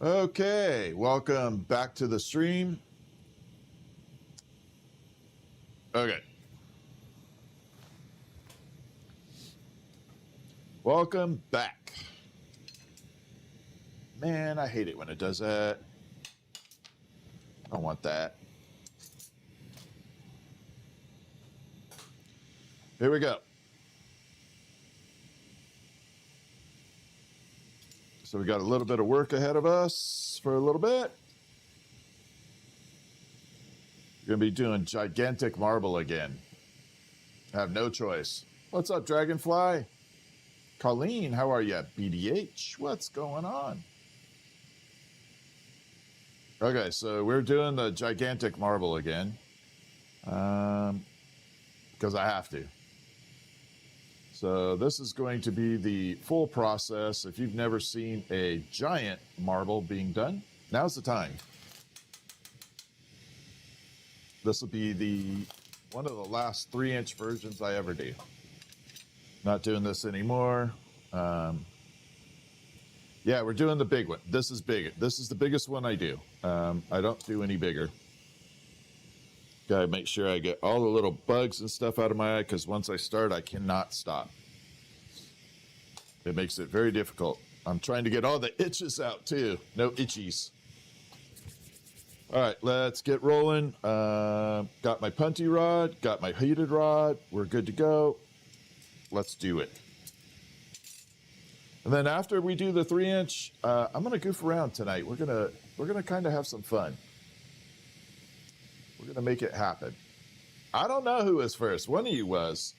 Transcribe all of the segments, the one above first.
Okay, welcome back to the stream. Okay. Welcome back. Man, I hate it when it does that. I don't want that. Here we go. So we got a little bit of work ahead of us for a little bit. We're going to be doing gigantic marble again. I have no choice. What's up, Dragonfly? Colleen, how are you? BDH, what's going on? Okay, so we're doing the gigantic marble again. Because I have to. So this is going to be the full process. If you've never seen a giant marble being done, now's the time. This will be one of the last 3-inch versions I ever do. Not doing this anymore. Yeah, we're doing the big one. This is big. This is the biggest one I do. I don't do any bigger. Gotta make sure I get all the little bugs and stuff out of my eye, because once I start, I cannot stop. It makes it very difficult. I'm trying to get all the itches out too. No itchies. All right, let's get rolling. Got my punty rod, got my heated rod. We're good to go. Let's do it. And then after we do the 3-inch, I'm gonna goof around tonight. We're gonna kind of have some fun. We're gonna make it happen. I don't know who was first. One of you was.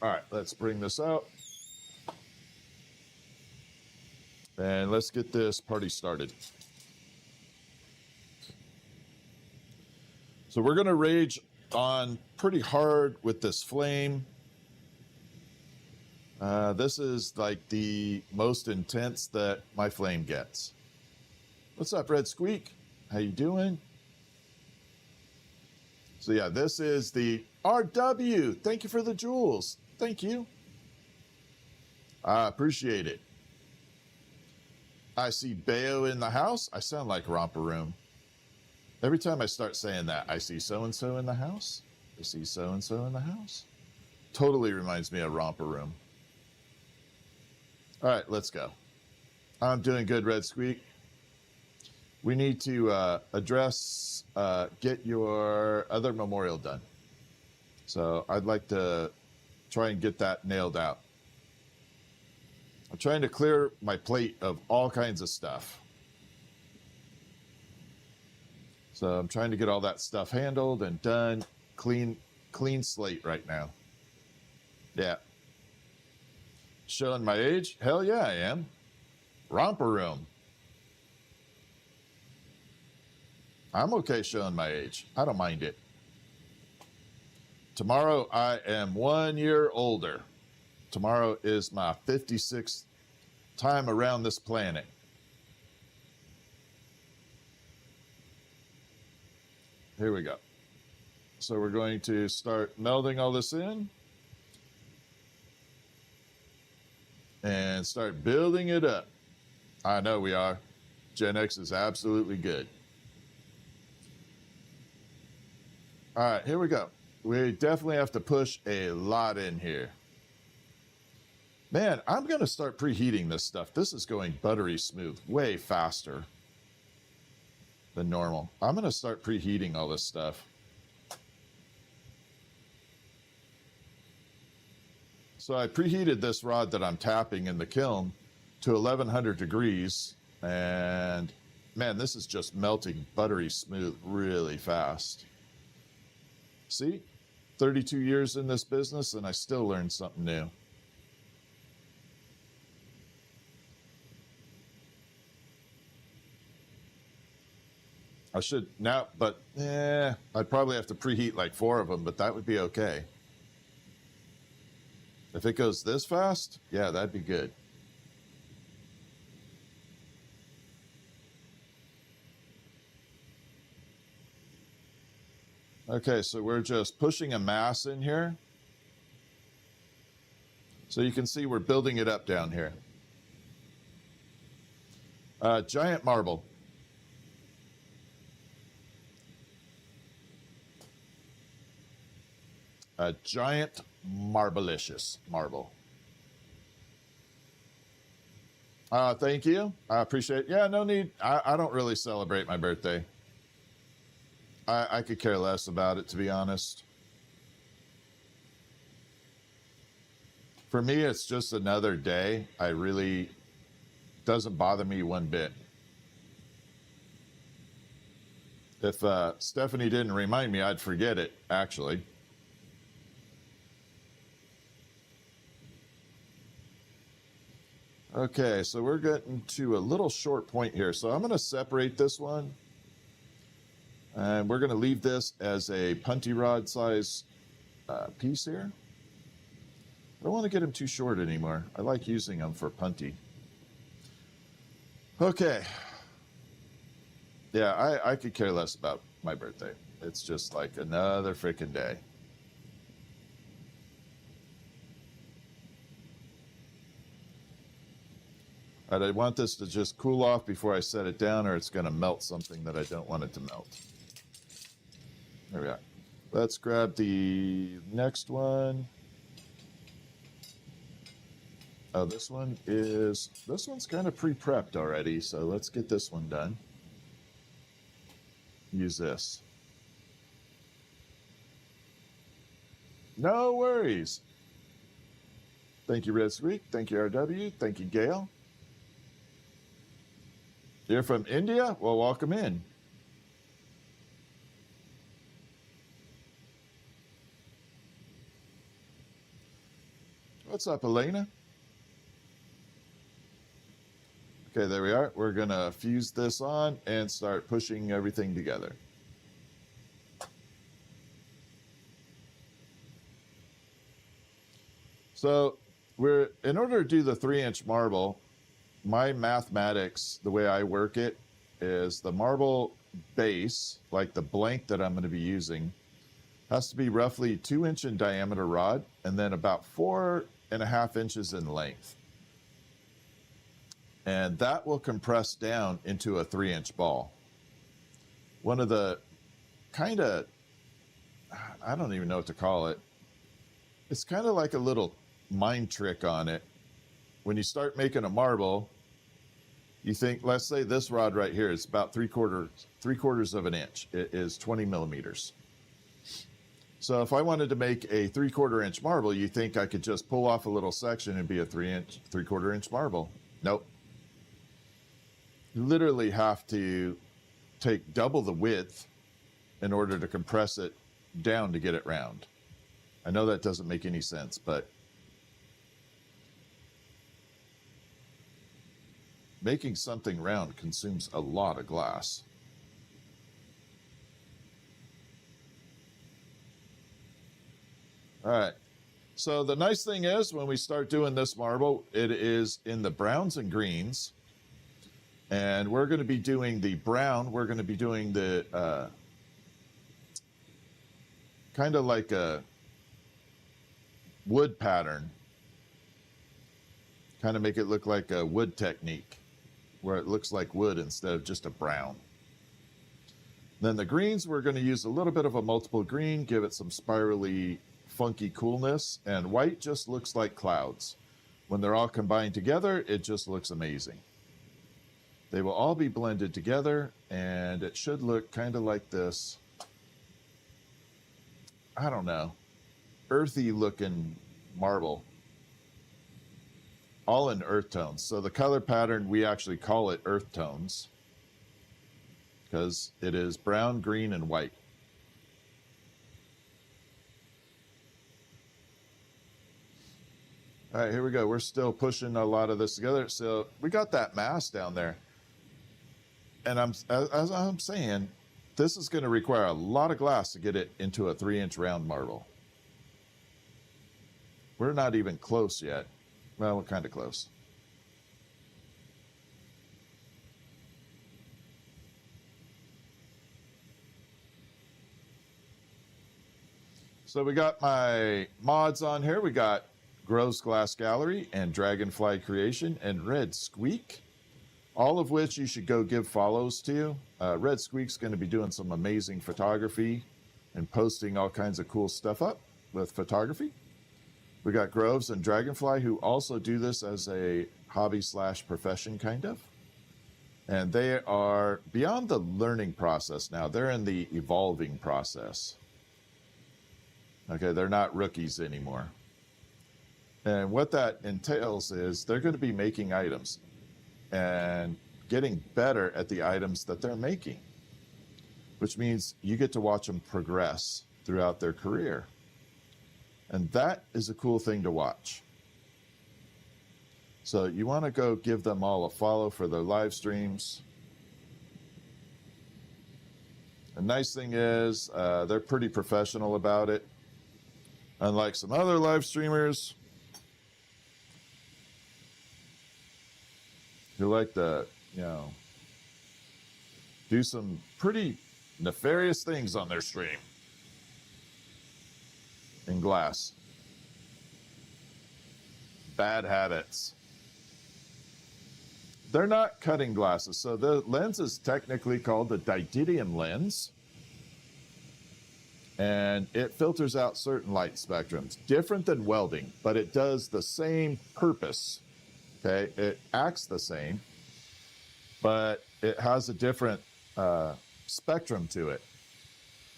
All right, let's bring this out. And let's get this party started. So we're gonna rage on pretty hard with this flame. This is like the most intense that my flame gets. What's up, Red Squeak? How you doing? So yeah, this is the RW. Thank you for the jewels. Thank you. I appreciate it. I see Bayo in the house. I sound like Romper Room. Every time I start saying that, I see so-and-so in the house. I see so-and-so in the house. Totally reminds me of Romper Room. All right, let's go. I'm doing good, Red Squeak. We need to address, get your other memorial done. So I'd like to try and get that nailed out. I'm trying to clear my plate of all kinds of stuff. So I'm trying to get all that stuff handled and done. Clean slate right now. Yeah. Showing my age? Hell yeah, I am. Romper Room. I'm okay showing my age. I don't mind it. Tomorrow I am 1 year older. Tomorrow is my 56th time around this planet. Here we go. So we're going to start melding all this in and start building it up. I know we are. Gen X is absolutely good. All right, here we go. We definitely have to push a lot in here. Man, I'm going to start preheating this stuff. This is going buttery smooth, way faster than normal. I'm going to start preheating all this stuff. So I preheated this rod that I'm tapping in the kiln to 1100 degrees. And man, this is just melting buttery smooth really fast. See, 32 years in this business and I still learned something new. I should now, but I'd probably have to preheat like 4 of them, but that would be okay. If it goes this fast, yeah, that'd be good. Okay, so we're just pushing a mass in here. So you can see we're building it up down here. Giant marble. A giant marblicious marble. Thank you. I appreciate it. Yeah, no need. I don't really celebrate my birthday. I could care less about it, to be honest. For me, it's just another day. I really doesn't bother me one bit. If Stephanie didn't remind me, I'd forget it, actually. Okay, so we're getting to a little short point here. So I'm going to separate this one. And we're going to leave this as a punty rod size piece here. I don't want to get them too short anymore. I like using them for punty. Okay. Yeah, I could care less about my birthday. It's just like another freaking day. All right, I want this to just cool off before I set it down, or it's going to melt something that I don't want it to melt. There we are. Let's grab the next one. Oh, this one's kind of pre-prepped already, so let's get this one done. Use this. No worries. Thank you, Red Squeak. Thank you, RW. Thank you, Gail. You're from India? Well, welcome in. What's up, Elena? Okay, there we are. We're going to fuse this on and start pushing everything together. So in order to do the 3-inch marble, my mathematics, the way I work it, is the marble base, like the blank that I'm going to be using, has to be roughly 2-inch in diameter rod and then about 4.5 inches in length. And that will compress down into a 3-inch ball. One of the kind of, I don't even know what to call it. It's kind of like a little mind trick on it. When you start making a marble, you think, let's say this rod right here is about 3/4 of an inch. It is 20 millimeters. So if I wanted to make a 3/4 inch marble, you think I could just pull off a little section and be a 3/4 inch marble. Nope. You literally have to take double the width in order to compress it down to get it round. I know that doesn't make any sense, but making something round consumes a lot of glass. All right. So the nice thing is when we start doing this marble, it is in the browns and greens. And we're going to be doing the brown. We're going to be doing the kind of like a wood pattern. Kind of make it look like a wood technique where it looks like wood instead of just a brown. Then the greens, we're going to use a little bit of a multiple green, give it some spirally funky coolness. And white just looks like clouds. When they're all combined together, it just looks amazing. They will all be blended together, and it should look kind of like this, I don't know, earthy looking marble, all in earth tones. So the color pattern, we actually call it earth tones because it is brown, green, and white. All right, here we go. We're still pushing a lot of this together. So we got that mass down there. And as I'm saying, this is going to require a lot of glass to get it into a 3-inch round marble. We're not even close yet. Well, we're kind of close. So we got my mods on here. We got Grows Glass Gallery and Dragonfly Creation and Red Squeak. all of which you should go give follows to. Red Squeak's going to be doing some amazing photography and posting all kinds of cool stuff up with photography. We got Groves and Dragonfly, who also do this as a hobby / profession, kind of. And they are beyond the learning process now. They're in the evolving process. Okay, they're not rookies anymore. And what that entails is they're going to be making items and getting better at the items that they're making, which means you get to watch them progress throughout their career. And that is a cool thing to watch. So you want to go give them all a follow for their live streams. The nice thing is they're pretty professional about it. Unlike some other live streamers who like to, do some pretty nefarious things on their stream in glass. Bad habits. They're not cutting glasses. So the lens is technically called the didymium lens. And it filters out certain light spectrums. Different than welding, but it does the same purpose. Okay, it acts the same, but it has a different spectrum to it.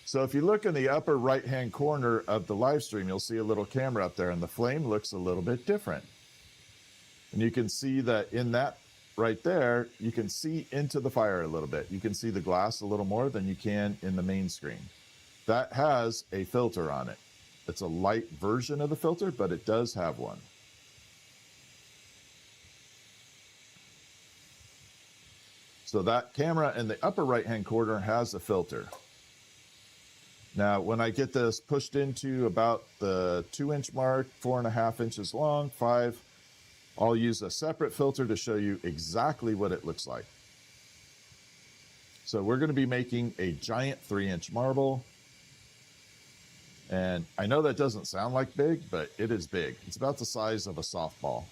So if you look in the upper right-hand corner of the live stream, you'll see a little camera up there, and the flame looks a little bit different. And you can see that in that right there, you can see into the fire a little bit. You can see the glass a little more than you can in the main screen. That has a filter on it. It's a light version of the filter, but it does have one. So that camera in the upper right-hand corner has a filter. Now, when I get this pushed into about the 2-inch mark, 4.5 inches long, 5, I'll use a separate filter to show you exactly what it looks like. So we're going to be making a giant 3-inch marble. And I know that doesn't sound like big, but it is big. It's about the size of a softball.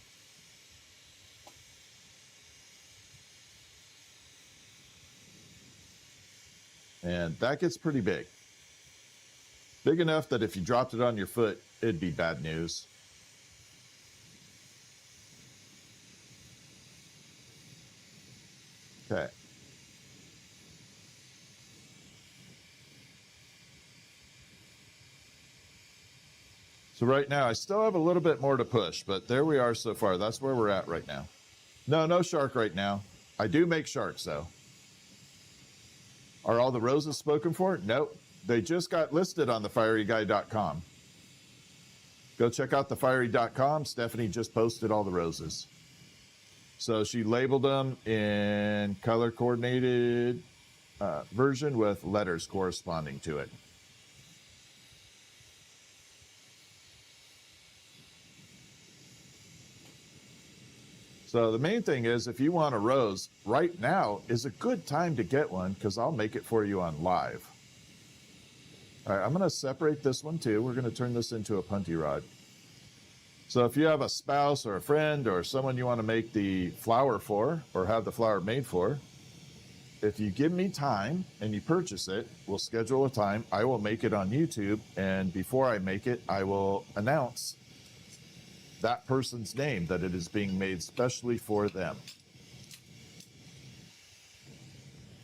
And that gets pretty big. Big enough that if you dropped it on your foot, it'd be bad news. Okay. So right now, I still have a little bit more to push, but there we are so far. That's where we're at right now. No shark right now. I do make sharks, though. Are all the roses spoken for? Nope. They just got listed on thefieryguy.com. Go check out thefiery.com. Stephanie just posted all the roses. So she labeled them in color coordinated version with letters corresponding to it. So the main thing is, if you want a rose, right now is a good time to get one, because I'll make it for you on live. All right, I'm going to separate this one too. We're going to turn this into a punty rod. So if you have a spouse or a friend or someone you want to make the flower for, or have the flower made for, if you give me time and you purchase it, we'll schedule a time. I will make it on YouTube, and before I make it, I will announce that person's name, that it is being made specially for them.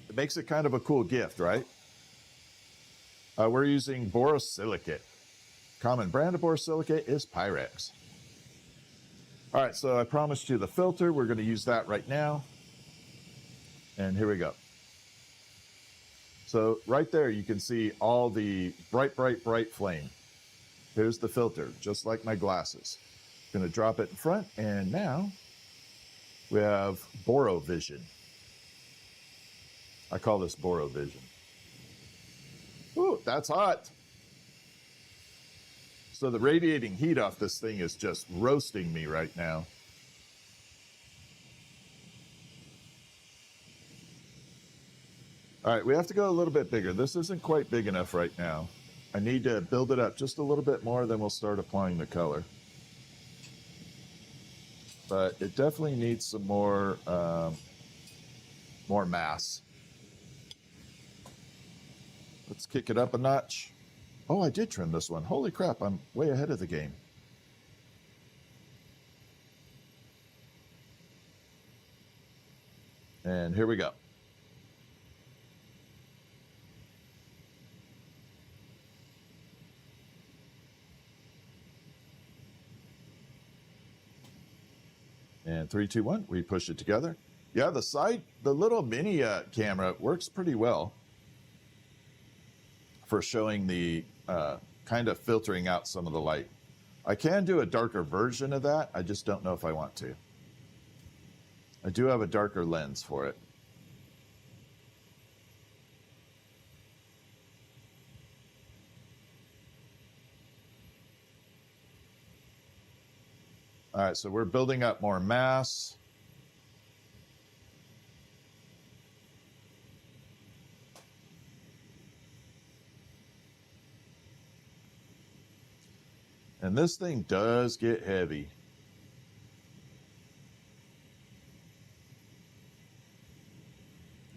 It makes it kind of a cool gift, right? We're using borosilicate. Common brand of borosilicate is Pyrex. All right, so I promised you the filter. We're going to use that right now. And here we go. So right there, you can see all the bright, bright, bright flame. Here's the filter, just like my glasses. Going to drop it in front, and now we have Borovision. I call this Borovision. Ooh, that's hot. So the radiating heat off this thing is just roasting me right now. All right, we have to go a little bit bigger. This isn't quite big enough right now. I need to build it up just a little bit more, then we'll start applying the color. But it definitely needs some more more mass. Let's kick it up a notch. Oh, I did trim this one. Holy crap, I'm way ahead of the game. And here we go. And 3, 2, 1, we push it together. Yeah, the little mini camera works pretty well for showing the kind of filtering out some of the light. I can do a darker version of that. I just don't know if I want to. I do have a darker lens for it. All right, so we're building up more mass. And this thing does get heavy.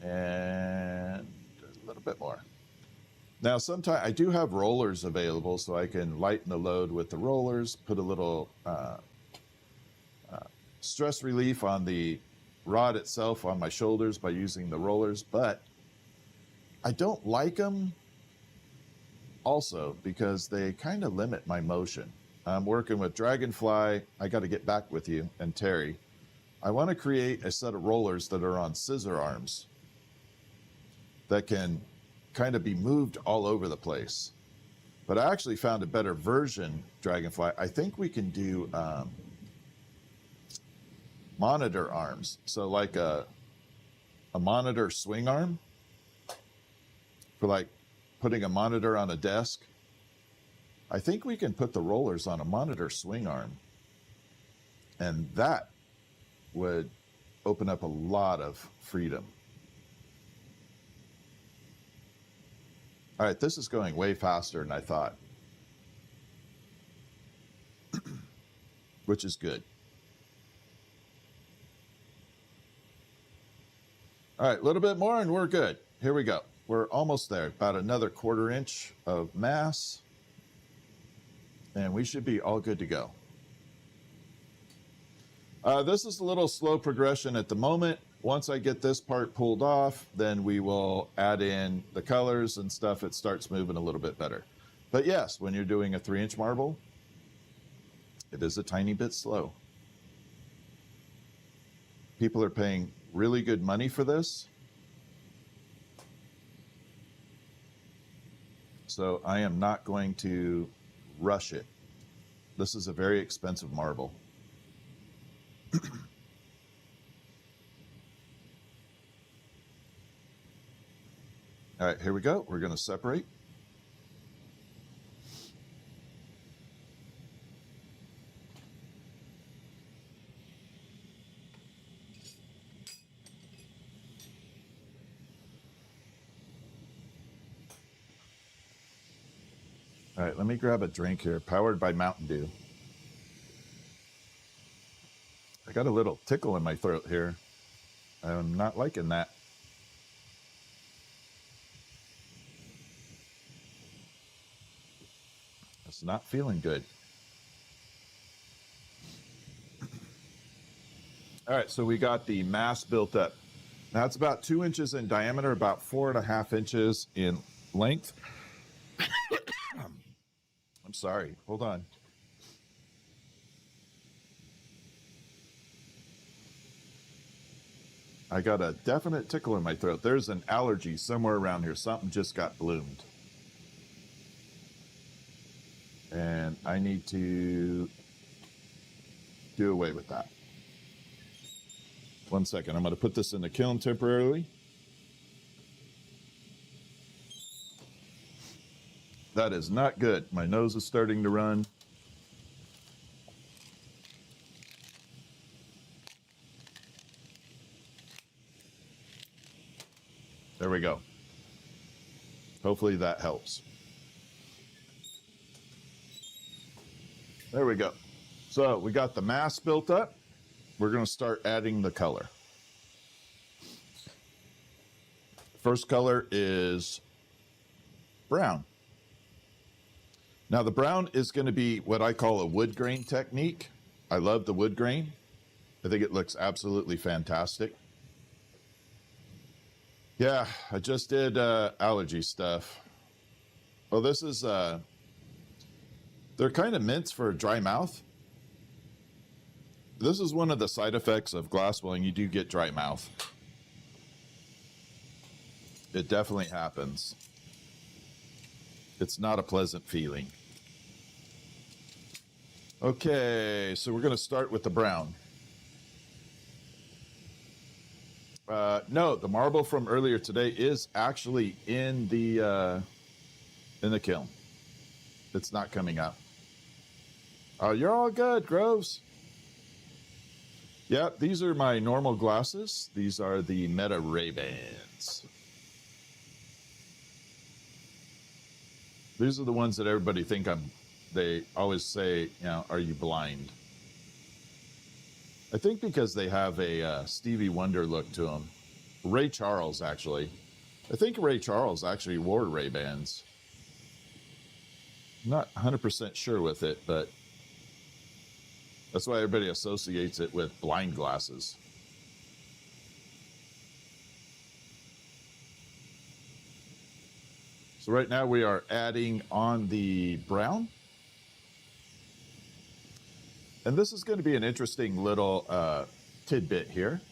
And a little bit more. Now, sometimes I do have rollers available, so I can lighten the load with the rollers, put a little stress relief on the rod itself on my shoulders by using the rollers, but I don't like them also because they kind of limit my motion. I'm working with Dragonfly. I got to get back with you and Terry. I want to create a set of rollers that are on scissor arms that can kind of be moved all over the place. But I actually found a better version, Dragonfly. I think we can do monitor arms. So like a monitor swing arm for like putting a monitor on a desk. I think we can put the rollers on a monitor swing arm. And that would open up a lot of freedom. All right, this is going way faster than I thought, which is good. All right, a little bit more and we're good. Here we go. We're almost there. About another 1/4 inch of mass. And we should be all good to go. This is a little slow progression at the moment. Once I get this part pulled off, then we will add in the colors and stuff. It starts moving a little bit better. But yes, when you're doing a 3-inch marble, it is a tiny bit slow. People are paying really good money for this. So I am not going to rush it. This is a very expensive marble. All right, here we go. We're going to separate. All right, let me grab a drink here, powered by Mountain Dew. I got a little tickle in my throat here. I'm not liking that. It's not feeling good. All right, so we got the mass built up. Now it's about 2 inches in diameter, about 4.5 inches in length. I'm sorry, hold on. I got a definite tickle in my throat. There's an allergy somewhere around here. Something just got bloomed. And I need to do away with that. 1 second. I'm going to put this in the kiln temporarily. That is not good. My nose is starting to run. There we go. Hopefully that helps. There we go. So we got the mass built up. We're going to start adding the color. First color is brown. Now the brown is going to be what I call a wood grain technique. I love the wood grain. I think it looks absolutely fantastic. Yeah, I just did allergy stuff. Well, this is, they're kind of mints for a dry mouth. This is one of the side effects of glassblowing. You do get dry mouth. It definitely happens. It's not a pleasant feeling. Okay, so we're going to start with the brown. No, the marble from earlier today is actually in the kiln. It's not coming up. Oh, you're all good, Groves. Yeah, these are my normal glasses. These are the Meta Ray-Bans. These are the ones that everybody think they always say, you know, are you blind? I think because they have a Stevie Wonder look to them. Ray Charles, actually. I think Ray Charles actually wore Ray-Bans. I'm not 100% sure with it, but that's why everybody associates it with blind glasses. So right now we are adding on the brown. And this is going to be an interesting little tidbit here.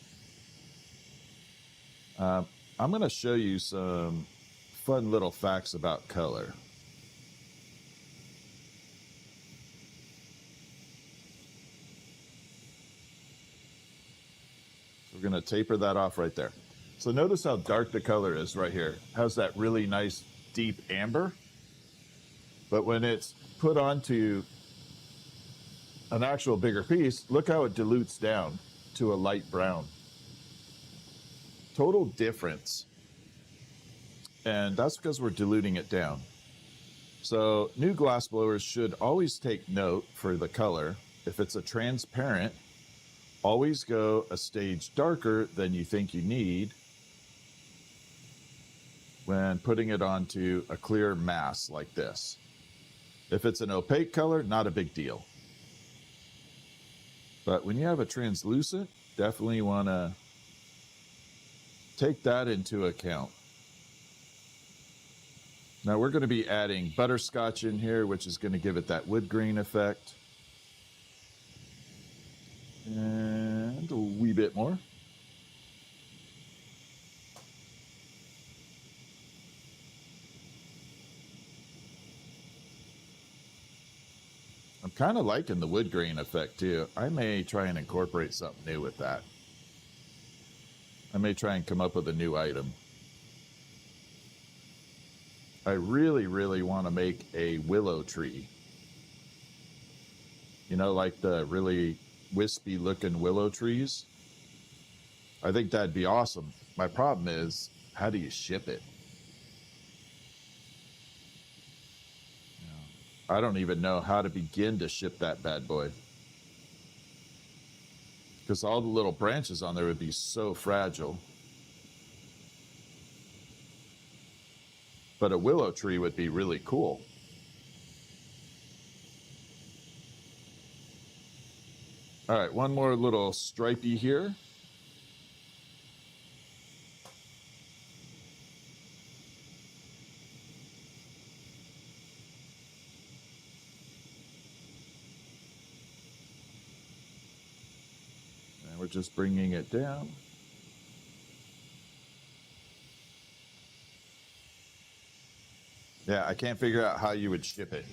I'm going to show you some fun little facts about color. So we're going to taper that off right there. So notice how dark the color is right here. It has that really nice deep amber. But when it's put onto an actual bigger piece, look how it dilutes down to a light brown. Total difference. And that's because we're diluting it down. So new glass blowers should always take note for the color. If it's a transparent, always go a stage darker than you think you need when putting it onto a clear mass like this. If it's an opaque color, not a big deal. But when you have a translucent, definitely want to take that into account. Now we're going to be adding butterscotch in here, which is going to give it that wood grain effect. And a wee bit more. I'm kind of liking the wood grain effect too. I may try and incorporate something new with that. I may try and come up with a new item. I really, really want to make a willow tree. You know, like the really wispy looking willow trees. I think that'd be awesome. My problem is, how do you ship it? I don't even know how to begin to ship that bad boy. Because all the little branches on there would be so fragile. But a willow tree would be really cool. All right, one more little stripey here. And we're just bringing it down. Yeah, I can't figure out how you would ship it.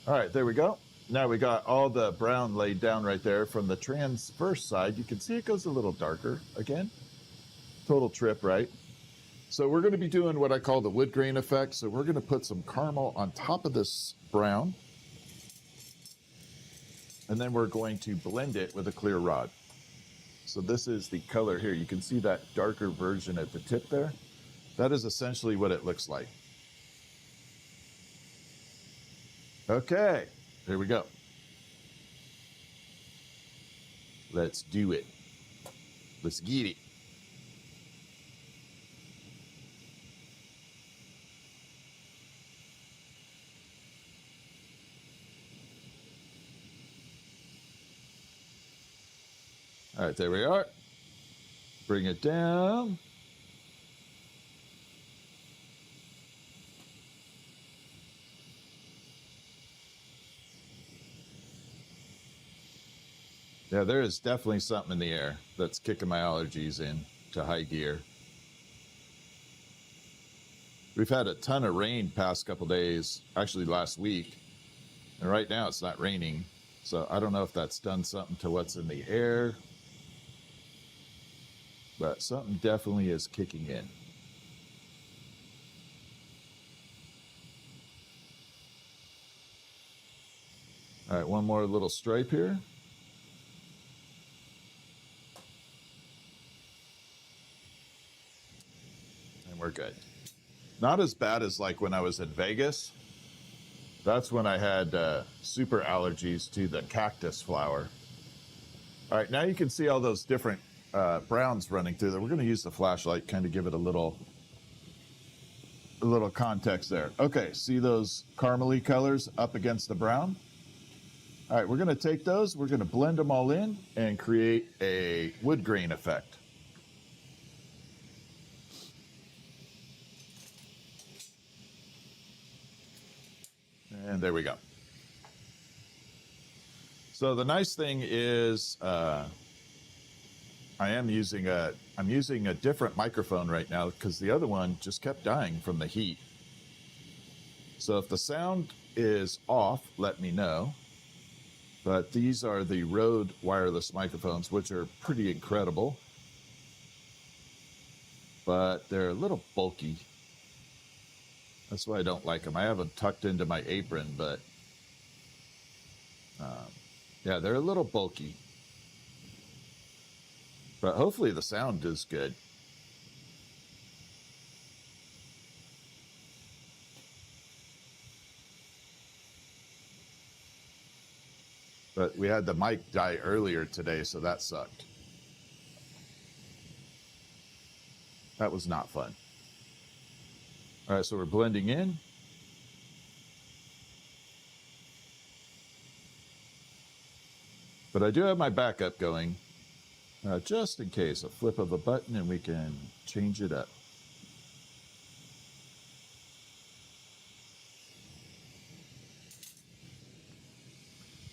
All right, there we go. Now we got all the brown laid down right there. From the transverse side, you can see it goes a little darker again. Total trip, right? So we're going to be doing what I call the wood grain effect. So we're going to put some caramel on top of this brown. And then we're going to blend it with a clear rod. So this is the color here. You can see that darker version at the tip there. That is essentially what it looks like. Okay, there we go. Let's do it. Let's get it. All right, there we are. Bring it down. Yeah, there is definitely something in the air that's kicking my allergies in to high gear. We've had a ton of rain past couple days, actually last week, and right now it's not raining. So I don't know if that's done something to what's in the air, but something definitely is kicking in. All right, one more little stripe here. And we're good. Not as bad as like when I was in Vegas. That's when I had super allergies to the cactus flower. All right, now you can see all those different browns running through there. We're going to use the flashlight, kind of give it a little context there. Okay, see those caramely colors up against the brown? All right, we're going to take those, we're going to blend them all in and create a wood grain effect. And there we go. So the nice thing is I'm using a different microphone right now because the other one just kept dying from the heat. So if the sound is off, let me know. But these are the Rode wireless microphones, which are pretty incredible. But they're a little bulky. That's why I don't like them. I have them tucked into my apron, but yeah, they're a little bulky. But hopefully the sound is good. But we had the mic die earlier today, so that sucked. That was not fun. All right, so we're blending in. But I do have my backup going, just in case. A flip of a button and we can change it up.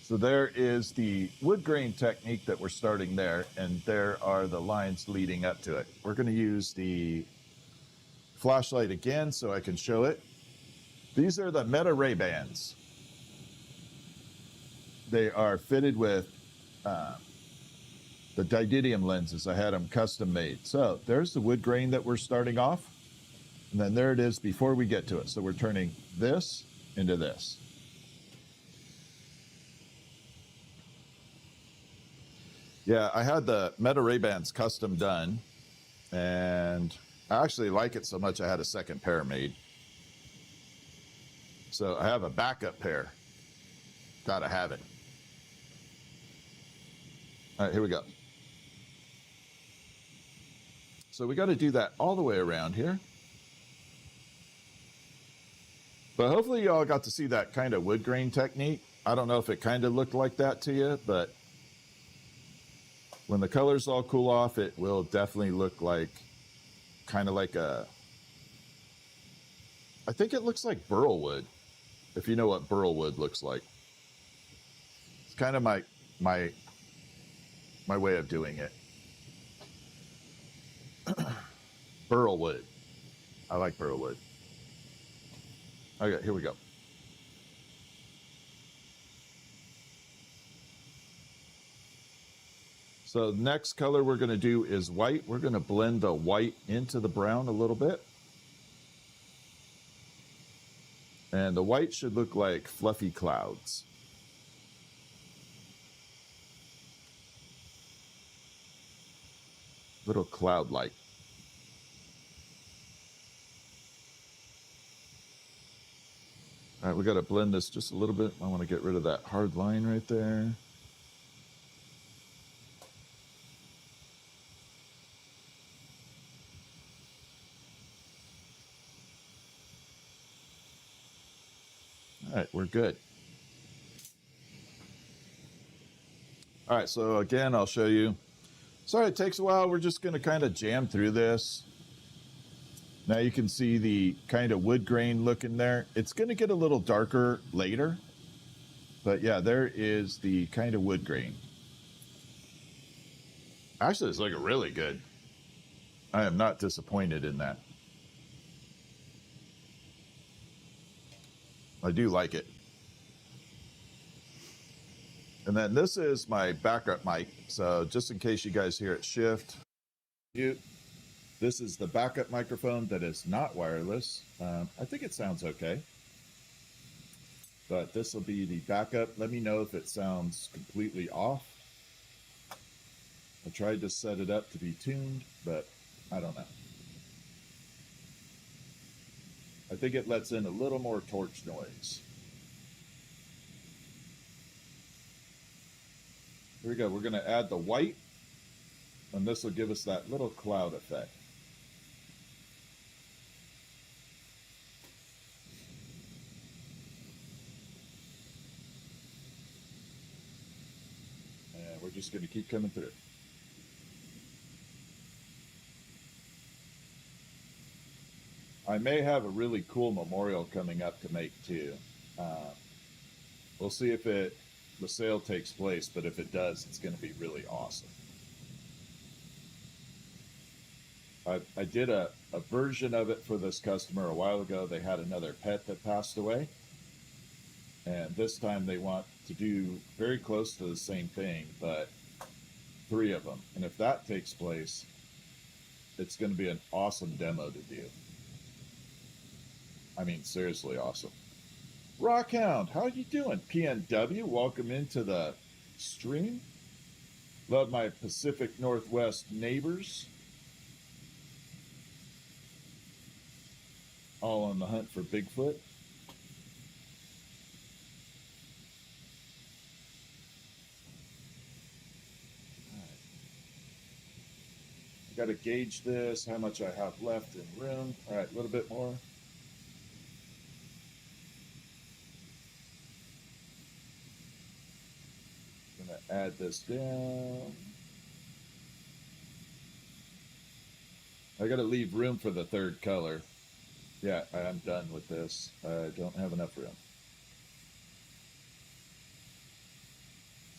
So there is the wood grain technique that we're starting there, and there are the lines leading up to it. We're going to use the flashlight again so I can show it. These are the Meta Ray-Bans. They are fitted with the didymium lenses. I had them custom made. So there's the wood grain that we're starting off. And then there it is before we get to it. So we're turning this into this. Yeah, I had the Meta Ray-Bans custom done, and I actually like it so much I had a second pair made. So I have a backup pair. Gotta have it. All right, here we go. So we got to do that all the way around here. But hopefully you all got to see that kind of wood grain technique. I don't know if it kind of looked like that to you, but when the colors all cool off, it will definitely look like kind of like a, I think it looks like burl wood, if you know what burl wood looks like. It's kind of my way of doing it. Burl wood. I like burl wood. Okay, here we go. So the next color we're going to do is white. We're going to blend the white into the brown a little bit. And the white should look like fluffy clouds. Little cloud-like. All right, we got to blend this just a little bit. I want to get rid of that hard line right there. All right, we're good. All right, so again, I'll show you. Sorry, it takes a while. We're just going to kind of jam through this. Now you can see the kind of wood grain look in there. It's going to get a little darker later. But yeah, there is the kind of wood grain. Actually, it's looking really good. I am not disappointed in that. I do like it. And then this is my backup mic. So just in case you guys hear it shift, this is the backup microphone that is not wireless. I think it sounds okay. But this will be the backup. Let me know if it sounds completely off. I tried to set it up to be tuned, but I don't know. I think it lets in a little more torch noise. Here we go. We're going to add the white, and this will give us that little cloud effect. And we're just going to keep coming through. I may have a really cool memorial coming up to make too. We'll see if the sale takes place, but if it does, it's going to be really awesome. I did a version of it for this customer a while ago. They had another pet that passed away, and this time they want to do very close to the same thing, but 3 of them. And if that takes place, it's going to be an awesome demo to do. I mean, seriously awesome. Rockhound, how you doing? PNW, welcome into the stream. Love my Pacific Northwest neighbors. All on the hunt for Bigfoot. I got to gauge this, how much I have left in room. All right, a little bit more. Add this down. I got to leave room for the 3rd color. Yeah, I'm done with this. I don't have enough room.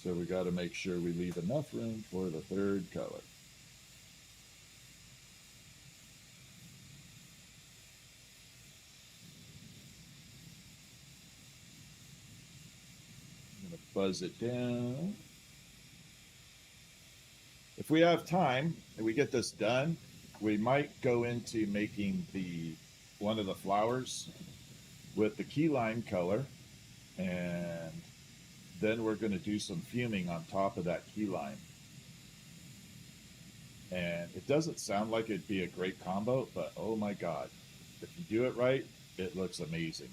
So we got to make sure we leave enough room for the 3rd color. I'm going to buzz it down. If we have time and we get this done, we might go into making one of the flowers with the key lime color, and then we're going to do some fuming on top of that key lime. And it doesn't sound like it'd be a great combo, but oh my God, if you do it right, it looks amazing.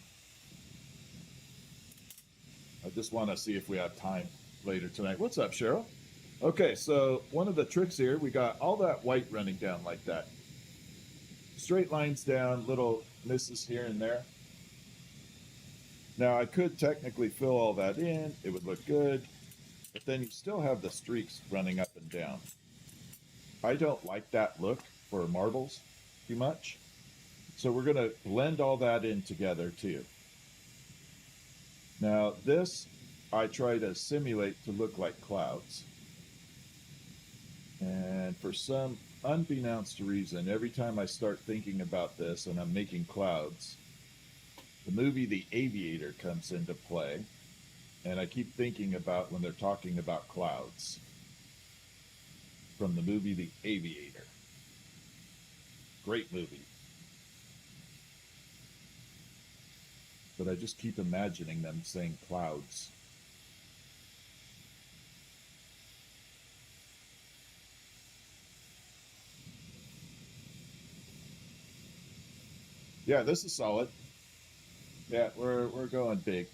I just want to see if we have time later tonight. What's up, Cheryl? Okay, so one of the tricks here, we got all that white running down like that. Straight lines down, little misses here and there. Now I could technically fill all that in, it would look good, but then you still have the streaks running up and down. I don't like that look for marbles too much, so we're going to blend all that in together too. Now this I try to simulate to look like clouds. And for some unbeknownst reason, every time I start thinking about this and I'm making clouds, the movie The Aviator comes into play, and I keep thinking about when they're talking about clouds from the movie The Aviator. Great movie. But I just keep imagining them saying clouds. Yeah, this is solid. Yeah, we're going big.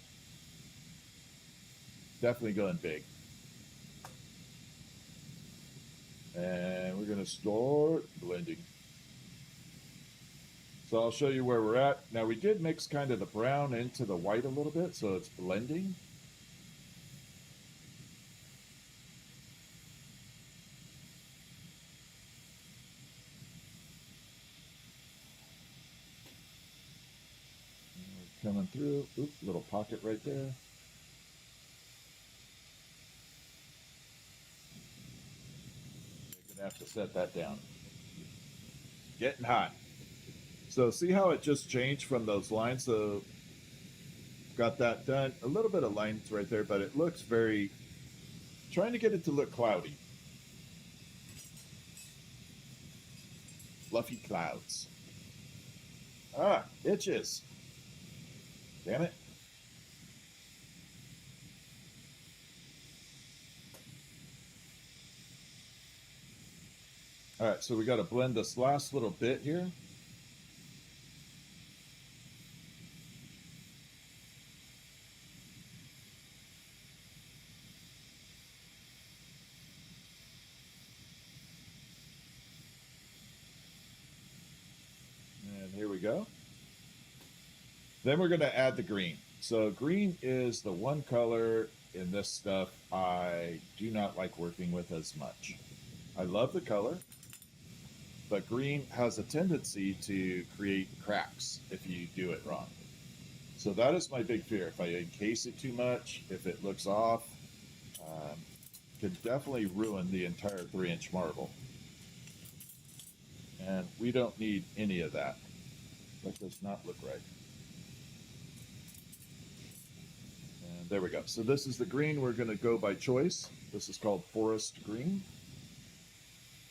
Definitely going big. And we're going to start blending. So I'll show you where we're at. Now we did mix kind of the brown into the white a little bit, so it's blending. coming through. Oop, little pocket right there. You're gonna have to set that down. Getting hot. So see how it just changed from those lines? So got that done. A little bit of lines right there, but it looks very, trying to get it to look cloudy. Fluffy clouds. Ah, itches. Damn it. All right, so we got to blend this last little bit here. And here we go. Then we're going to add the green. So green is the one color in this stuff I do not like working with as much. I love the color, but green has a tendency to create cracks if you do it wrong. So that is my big fear. If I encase it too much, if it looks off, could definitely ruin the entire 3-inch marble. And we don't need any of that. That does not look right. And there we go. So this is the green we're going to go by choice. This is called forest green.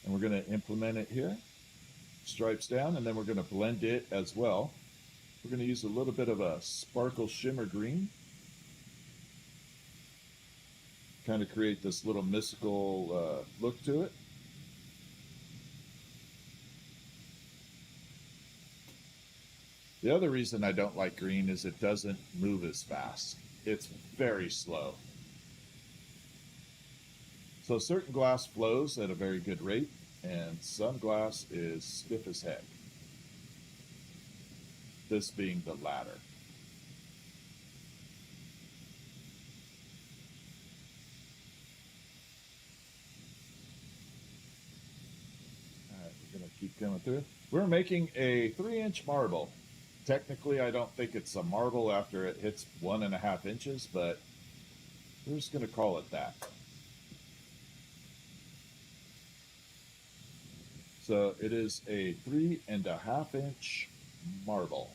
And we're going to implement it here. Stripes down, and then we're going to blend it as well. We're going to use a little bit of a sparkle shimmer green. Kind of create this little mystical look to it. The other reason I don't like green is it doesn't move as fast. It's very slow. So certain glass flows at a very good rate, and some glass is stiff as heck. This being the latter. All right, we're going to keep coming through. We're making a 3-inch marble. Technically, I don't think it's a marble after it hits 1.5 inches, but we're just going to call it that. So it is a 3.5-inch marble.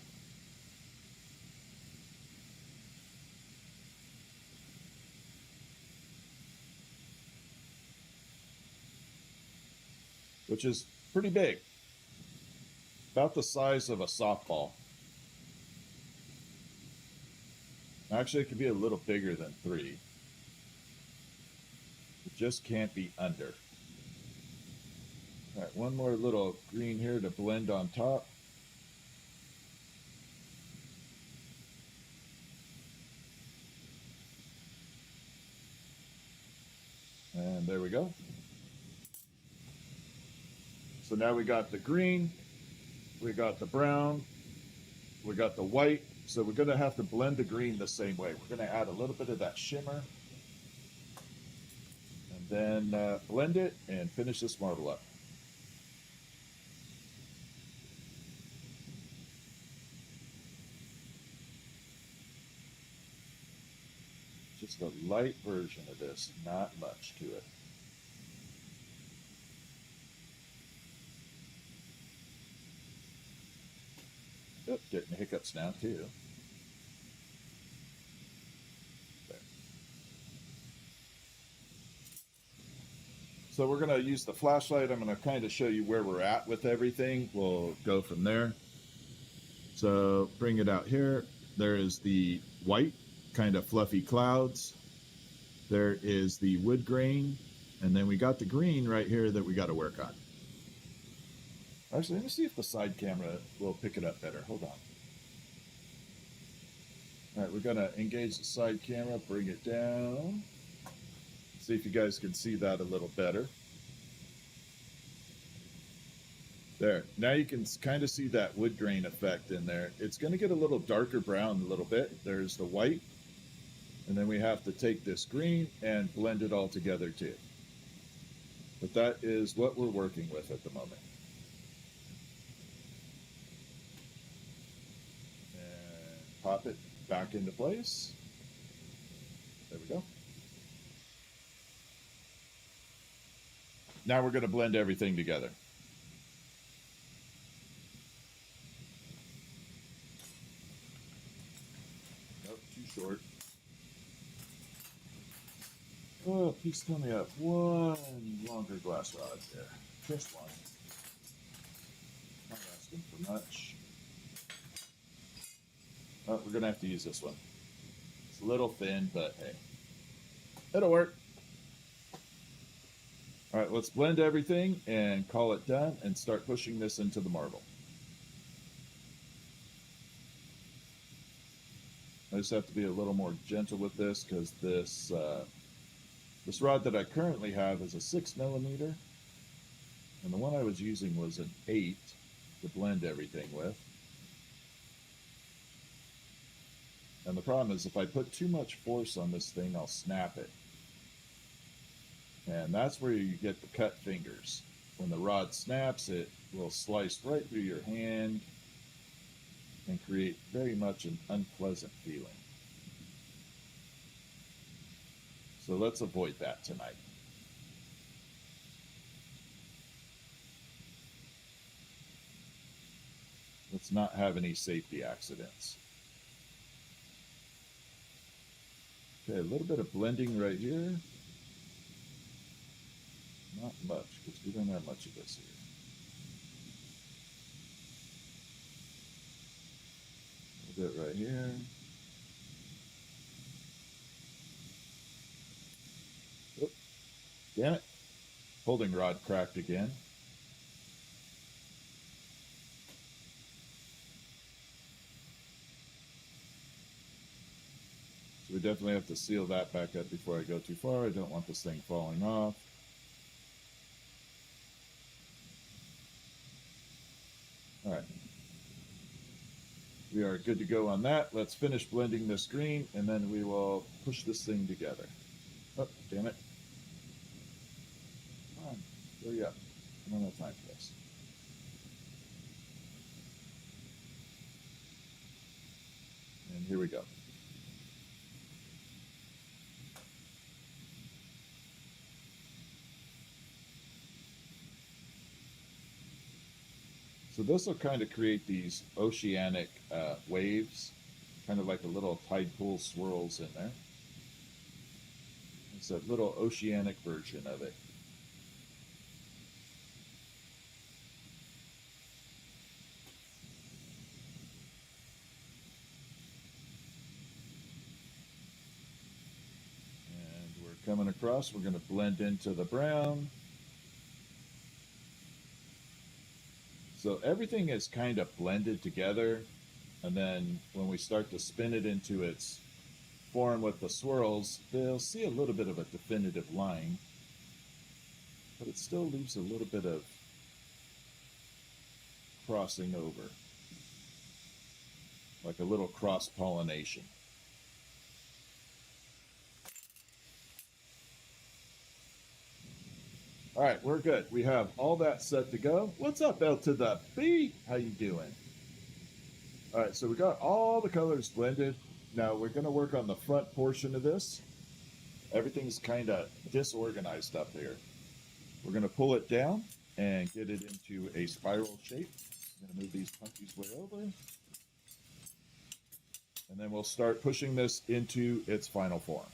Which is pretty big. About the size of a softball. Actually, it could be a little bigger than 3. It just can't be under. All right, one more little green here to blend on top. And there we go. So now we got the green, we got the brown, we got the white. So we're going to have to blend the green the same way. We're going to add a little bit of that shimmer. And then blend it and finish this marble up. Just a light version of this, not much to it. Oop, getting hiccups now too. There. So we're going to use the flashlight. I'm going to kind of show you where we're at with everything. We'll go from there. So bring it out here. There is the white, kind of fluffy clouds. There is the wood grain. And then we got the green right here that we got to work on. Actually, let me see if the side camera will pick it up better. Hold on. All right, we're going to engage the side camera, bring it down. See if you guys can see that a little better. There. Now you can kind of see that wood grain effect in there. It's going to get a little darker brown a little bit. There's the white. And then we have to take this green and blend it all together too. But that is what we're working with at the moment. pop it back into place. There we go. Now we're going to blend everything together. Nope, too short. Oh, please tell me I have one longer glass rod there. Just one. Not asking for much. Oh, we're going to have to use this one. It's a little thin, but hey, it'll work. All right, let's blend everything and call it done and start pushing this into the marble. I just have to be a little more gentle with this because this rod that I currently have is a 6mm, and the one I was using was an 8 to blend everything with. And the problem is if I put too much force on this thing, I'll snap it. And that's where you get the cut fingers. When the rod snaps, it will slice right through your hand and create very much an unpleasant feeling. So let's avoid that tonight. Let's not have any safety accidents. Okay, a little bit of blending right here. Not much, because we don't have much of this here. A little bit right here. Oop, damn it. Holding rod cracked again. So we definitely have to seal that back up before I go too far. I don't want this thing falling off. All right. We are good to go on that. Let's finish blending this green, and then we will push this thing together. Oh, damn it. Come on, hurry up. I don't have time for this. And here we go. So this will kind of create these oceanic waves, kind of like a little tide pool swirls in there. It's a little oceanic version of it. And we're coming across, we're going to blend into the brown. So everything is kind of blended together, and then when we start to spin it into its form with the swirls, they'll see a little bit of a definitive line, but it still leaves a little bit of crossing over, like a little cross-pollination. All right, we're good. We have all that set to go. What's up, L to the B? How you doing? All right, so we got all the colors blended. Now we're going to work on the front portion of this. Everything's kind of disorganized up here. We're going to pull it down and get it into a spiral shape. I'm going to move these punkies way over. And then we'll start pushing this into its final form.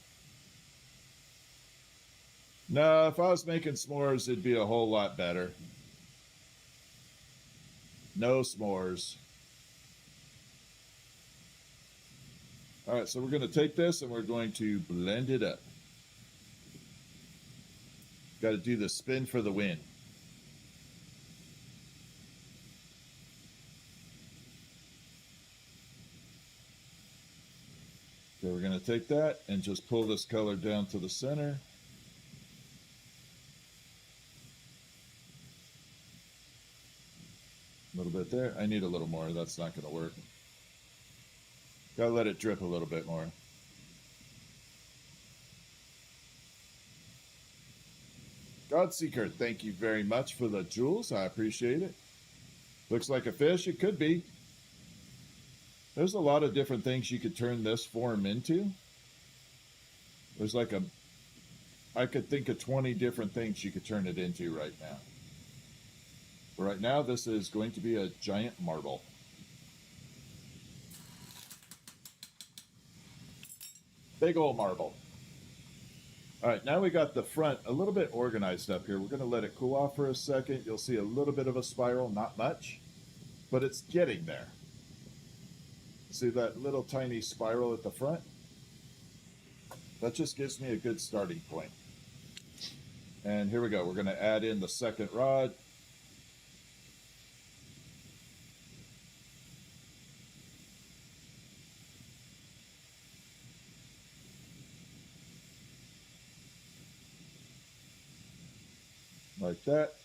No, if I was making s'mores, it'd be a whole lot better. No s'mores. All right, so we're going to take this and we're going to blend it up. Got to do the spin for the win. Okay, we're going to take that and just pull this color down to the center. A little bit there. I need a little more. That's not going to work. Gotta let it drip a little bit more. Godseeker, thank you very much for the jewels. I appreciate it. Looks like a fish. It could be. There's a lot of different things you could turn this form into. There's like I could think of 20 different things you could turn it into right now. But right now, this is going to be a giant marble. Big old marble. All right, now we got the front a little bit organized up here. We're going to let it cool off for a second. You'll see a little bit of a spiral, not much, but it's getting there. See that little tiny spiral at the front? That just gives me a good starting point. And here we go. We're going to add in the second rod. Like that.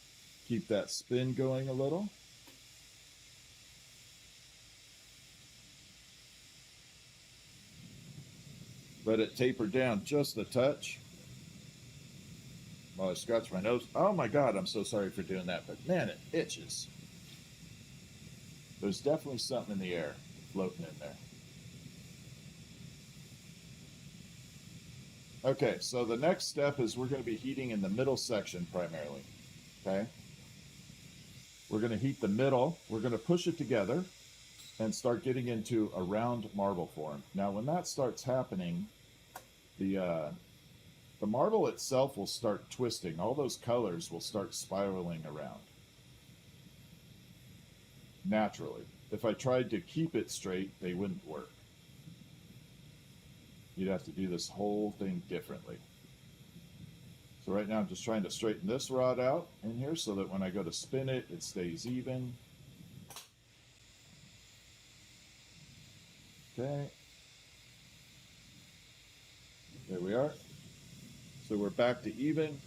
Keep that spin going a little. Let it taper down just a touch. While I scratch my nose. Oh my God, I'm so sorry for doing that, but man, it itches. There's definitely something in the air floating in there. Okay, so the next step is we're going to be heating in the middle section primarily. Okay? We're going to heat the middle. We're going to push it together and start getting into a round marble form. Now, when that starts happening, the marble itself will start twisting. All those colors will start spiraling around naturally. If I tried to keep it straight, they wouldn't work. You'd have to do this whole thing differently. So right now I'm just trying to straighten this rod out in here so that when I go to spin it, it stays even. Okay. There we are. So we're back to even.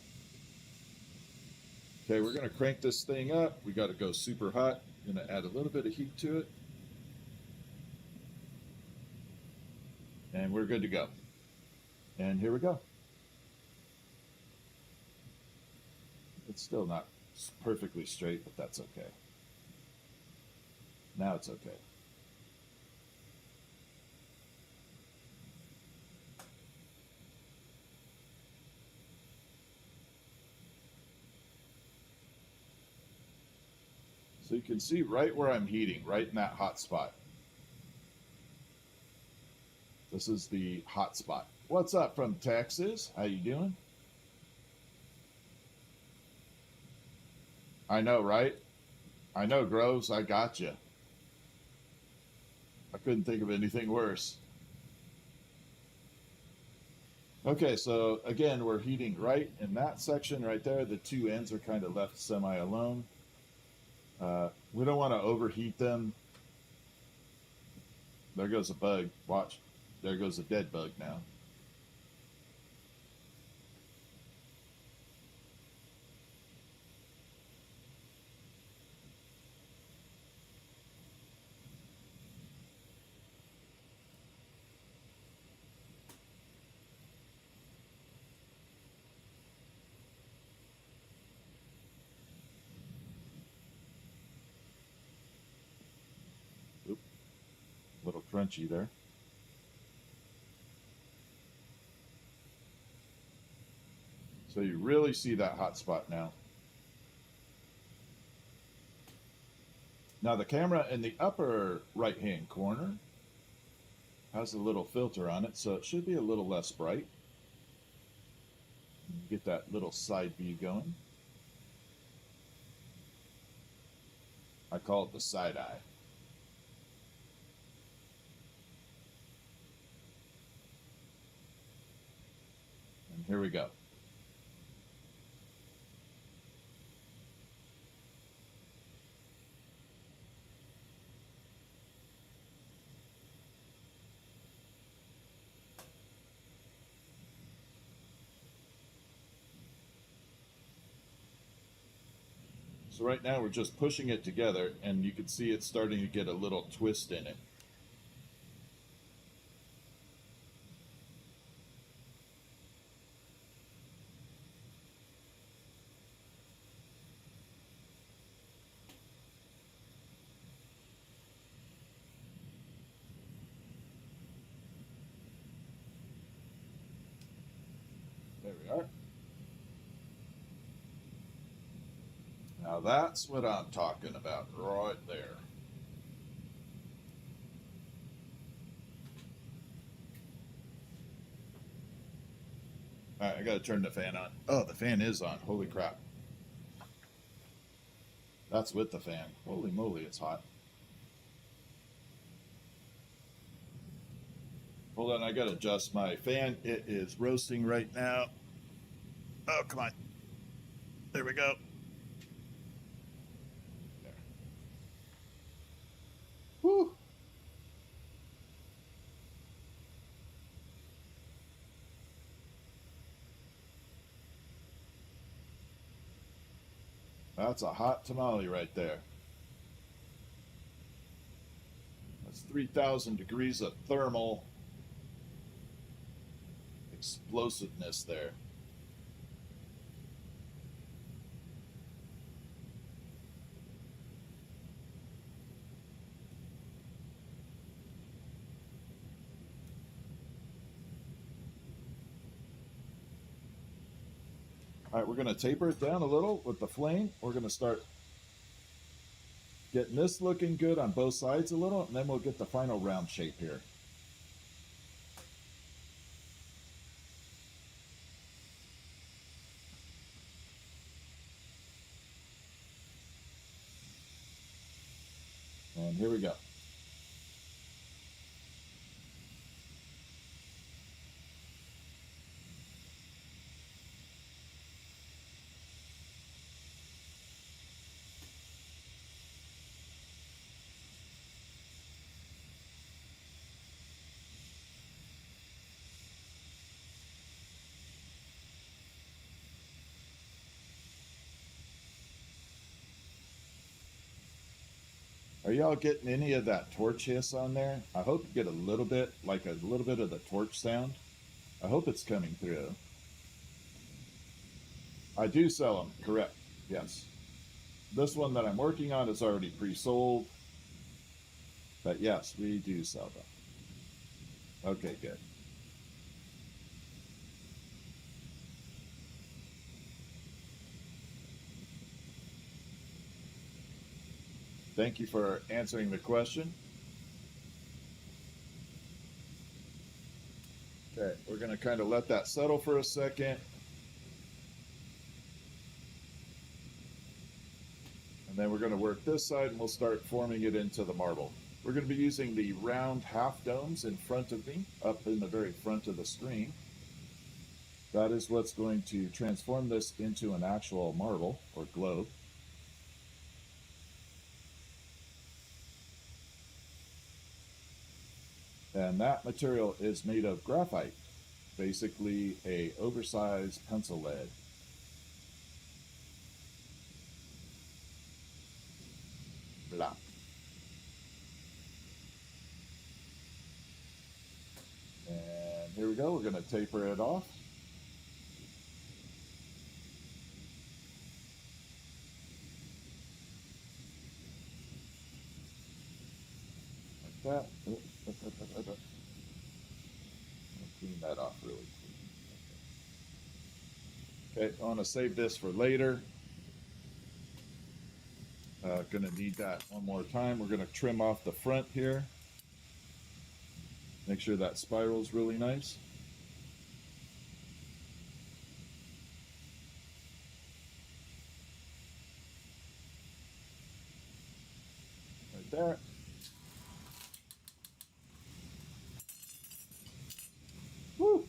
Okay, we're going to crank this thing up. We got to go super hot. I'm going to add a little bit of heat to it. And we're good to go. And here we go. It's still not perfectly straight, but that's okay. Now it's okay. So you can see right where I'm heating, right in that hot spot. This is the hot spot. What's up from Texas? How you doing? I know, right? I know, Groves. I got you. I couldn't think of anything worse. Okay, so again, we're heating right in that section right there. The two ends are kind of left semi-alone. We don't want to overheat them. There goes a bug. Watch. There goes a dead bug now. Oop. A little crunchy there. So you really see that hot spot now. Now the camera in the upper right-hand corner has a little filter on it, so it should be a little less bright. Get that little side view going. I call it the side eye. And here we go. So right now we're just pushing it together, and you can see it's starting to get a little twist in it. Now that's what I'm talking about right there. All right, I gotta turn the fan on. Oh, the fan is on. Holy crap. That's with the fan. Holy moly, it's hot. Hold on, I gotta adjust my fan. It is roasting right now. Oh, come on. There we go. There. Whew. That's a hot tamale right there. That's 3,000 degrees of thermal explosiveness there. All right, we're going to taper it down a little with the flame. We're going to start getting this looking good on both sides a little, and then we'll get the final round shape here. And here we go. Are y'all getting any of that torch hiss on there? I hope you get a little bit, like a little bit of the torch sound. I hope it's coming through. I do sell them, correct, yes. This one that I'm working on is already pre-sold. But yes, we do sell them. Okay, good. Thank you for answering the question. Okay, we're going to kind of let that settle for a second. And then we're going to work this side and we'll start forming it into the marble. We're going to be using the round half domes in front of me, up in the very front of the screen. That is what's going to transform this into an actual marble or globe. And that material is made of graphite, basically a oversized pencil lead. Blah. And here we go, we're going to taper it off. Like that. I'll clean that off really clean. Okay, I want to save this for later. Gonna need that one more time. We're gonna trim off the front here. Make sure that spiral's really nice. Right there. Woo!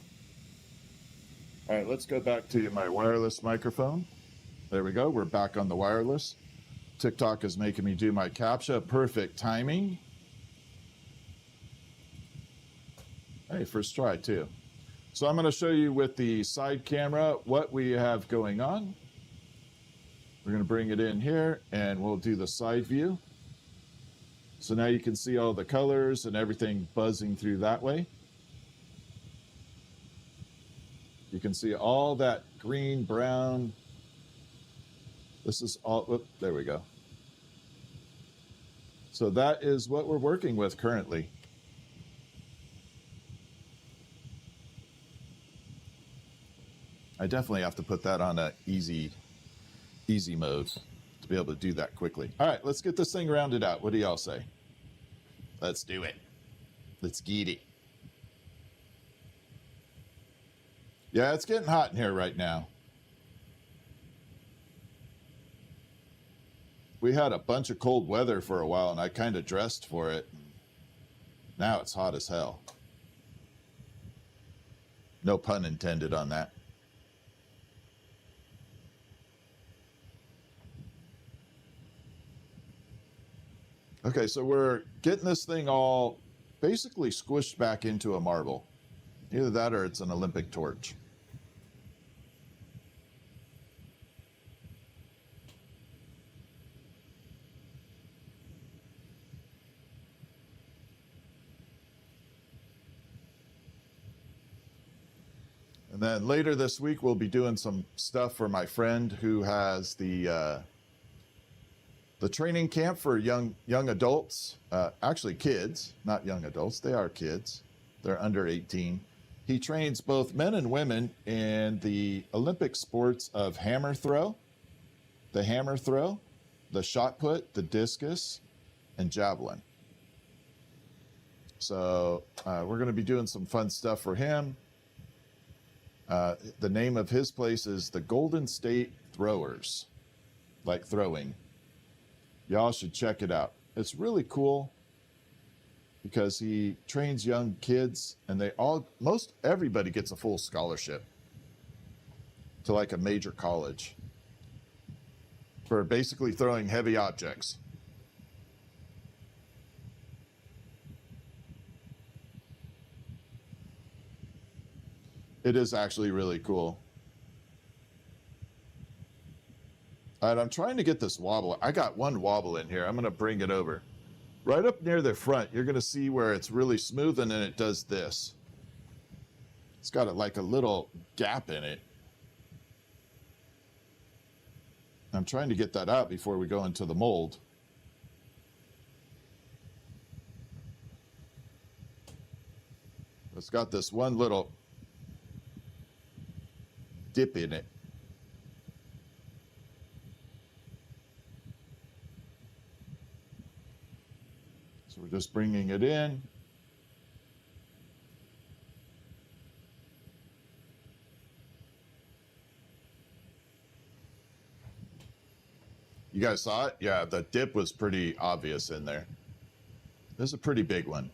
All right, let's go back to my wireless microphone. There we go, we're back on the wireless. TikTok is making me do my CAPTCHA. Perfect timing. Hey, first try too. So I'm going to show you with the side camera what we have going on. We're going to bring it in here and we'll do the side view. So now you can see all the colors and everything buzzing through that way. You can see all that green, brown. This is all, there we go. So that is what we're working with currently. I definitely have to put that on a easy mode to be able to do that quickly. All right, let's get this thing rounded out. What do y'all say? Let's do it. Let's get it. Yeah, it's getting hot in here right now. We had a bunch of cold weather for a while, and I kind of dressed for it. Now it's hot as hell. No pun intended on that. Okay, so we're getting this thing all basically squished back into a marble. Either that or it's an Olympic torch. And then later this week, we'll be doing some stuff for my friend who has the training camp for young adults, actually kids, not young adults. They are kids. They're under 18. He trains both men and women in the Olympic sports of hammer throw, the shot put, the discus, and javelin. So we're going to be doing some fun stuff for him. The name of his place is the Golden State Throwers, like throwing. Y'all should check it out. It's really cool because he trains young kids, and most everybody gets a full scholarship to like a major college for basically throwing heavy objects. It is actually really cool. All right, I'm trying to get this wobble. I got one wobble in here. I'm going to bring it over. Right up near the front, you're going to see where it's really smooth, and then it does this. It's got like a little gap in it. I'm trying to get that out before we go into the mold. It's got this one little dip in it. So we're just bringing it in. You guys saw it? Yeah, the dip was pretty obvious in there. This is a pretty big one.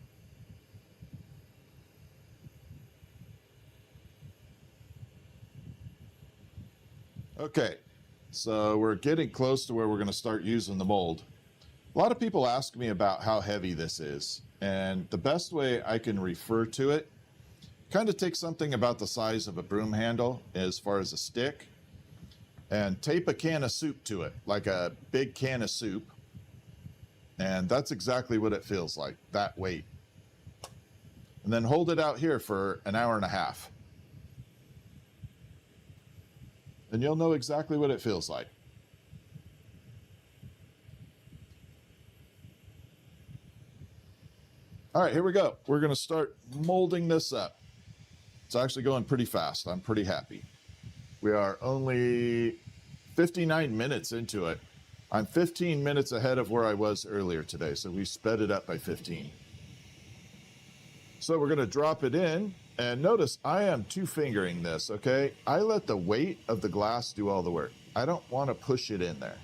Okay, so we're getting close to where we're going to start using the mold. A lot of people ask me about how heavy this is, and the best way I can refer to it, kind of take something about the size of a broom handle as far as a stick, and tape a can of soup to it, like a big can of soup, and that's exactly what it feels like, that weight. And then hold it out here for an hour and a half. And you'll know exactly what it feels like. All right, here we go. We're going to start molding this up. It's actually going pretty fast. I'm pretty happy. We are only 59 minutes into it. I'm 15 minutes ahead of where I was earlier today, so we sped it up by 15. So we're going to drop it in, and notice I am two-fingering this, okay? I let the weight of the glass do all the work. I don't want to push it in there.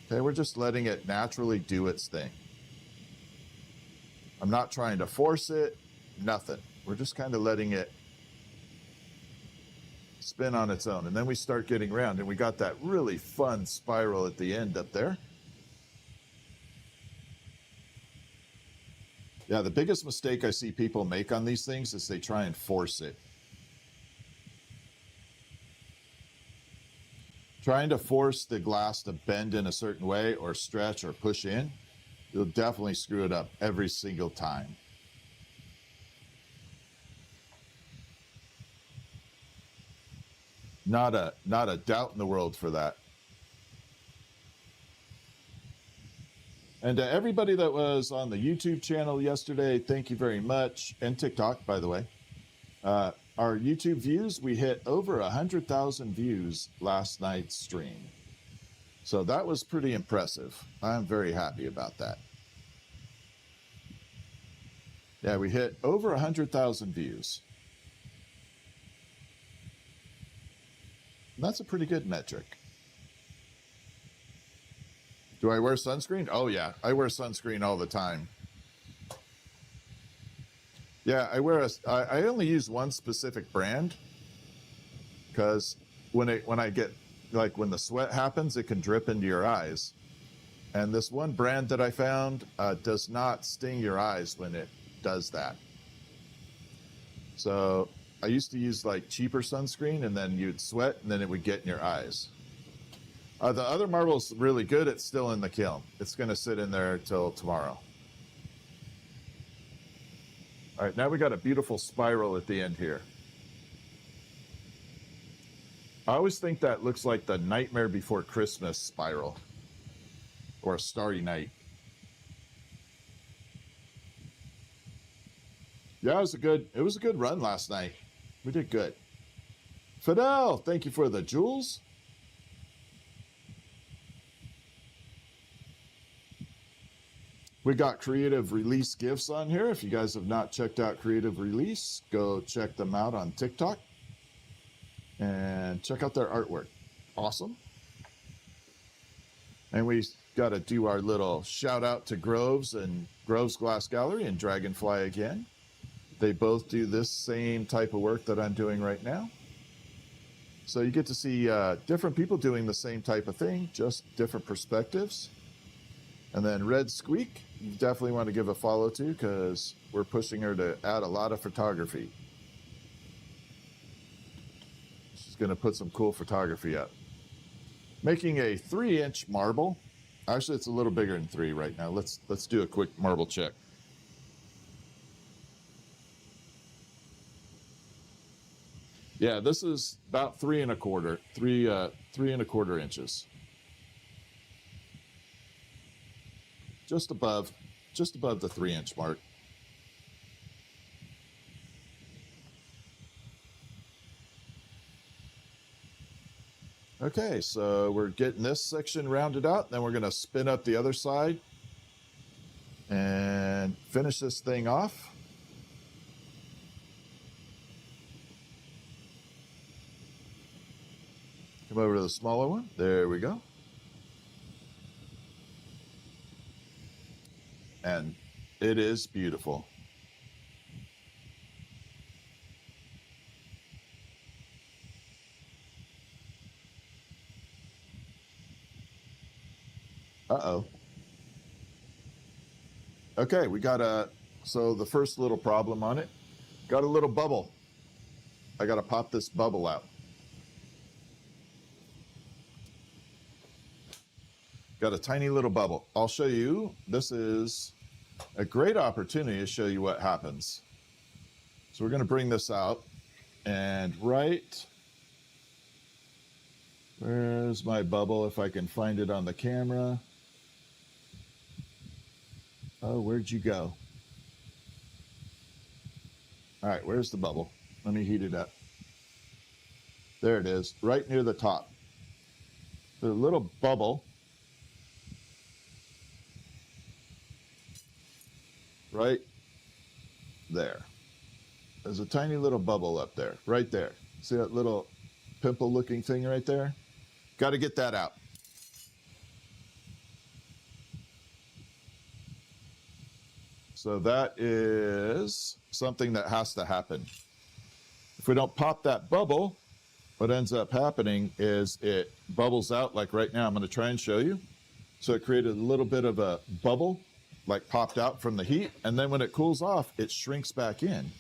Okay, we're just letting it naturally do its thing. I'm not trying to force it, nothing. We're just kind of letting it spin on its own. And then we start getting around, and we got that really fun spiral at the end up there. Yeah, the biggest mistake I see people make on these things is they try and force it. Trying to force the glass to bend in a certain way or stretch or push in, you'll definitely screw it up every single time. Not a doubt in the world for that. And to everybody that was on the YouTube channel yesterday, thank you very much. And TikTok, by the way. Our YouTube views, we hit over 100,000 views last night's stream. So that was pretty impressive. I'm very happy about that. Yeah, we hit over 100,000 views. And that's a pretty good metric. Do I wear sunscreen? Oh yeah, I wear sunscreen all the time. Yeah, I only use one specific brand because when I get, like, when the sweat happens, it can drip into your eyes. And this one brand that I found does not sting your eyes when it does that. So I used to use like cheaper sunscreen, and then you'd sweat and then it would get in your eyes. The other marble's really good. It's still in the kiln. It's going to sit in there till tomorrow. All right, now we got a beautiful spiral at the end here. I always think that looks like the Nightmare Before Christmas spiral, or a Starry Night. Yeah, it was a good run last night. We did good. Fidel, thank you for the jewels. We got Creative Release gifts on here. If you guys have not checked out Creative Release, go check them out on TikTok and check out their artwork. Awesome. And we got to do our little shout out to Groves and Groves Glass Gallery and Dragonfly again. They both do this same type of work that I'm doing right now. So you get to see different people doing the same type of thing, just different perspectives. And then Red Squeak, you definitely want to give a follow to, because we're pushing her to add a lot of photography. She's going to put some cool photography up. Making a 3-inch marble. Actually, it's a little bigger than 3 right now. Let's do a quick marble check. Yeah, this is about 3 1/4 inches. Just above the 3-inch mark. Okay, so we're getting this section rounded out. Then we're going to spin up the other side and finish this thing off. Come over to the smaller one. There we go. And it is beautiful. Uh-oh. Okay, we got so the first little problem on it, got a little bubble. I got to pop this bubble out. Got a tiny little bubble. I'll show you. This is a great opportunity to show you what happens. So we're going to bring this out, and where's my bubble, if I can find it on the camera? Oh, where'd you go? All right, where's the bubble? Let me heat it up. There it is, right near the top. The little bubble right there. There's a tiny little bubble up there, right there. See that little pimple looking thing right there? Got to get that out. So that is something that has to happen. If we don't pop that bubble, what ends up happening is it bubbles out, like right now. I'm going to try and show you. So it created a little bit of a bubble, like popped out from the heat, and then when it cools off, it shrinks back in.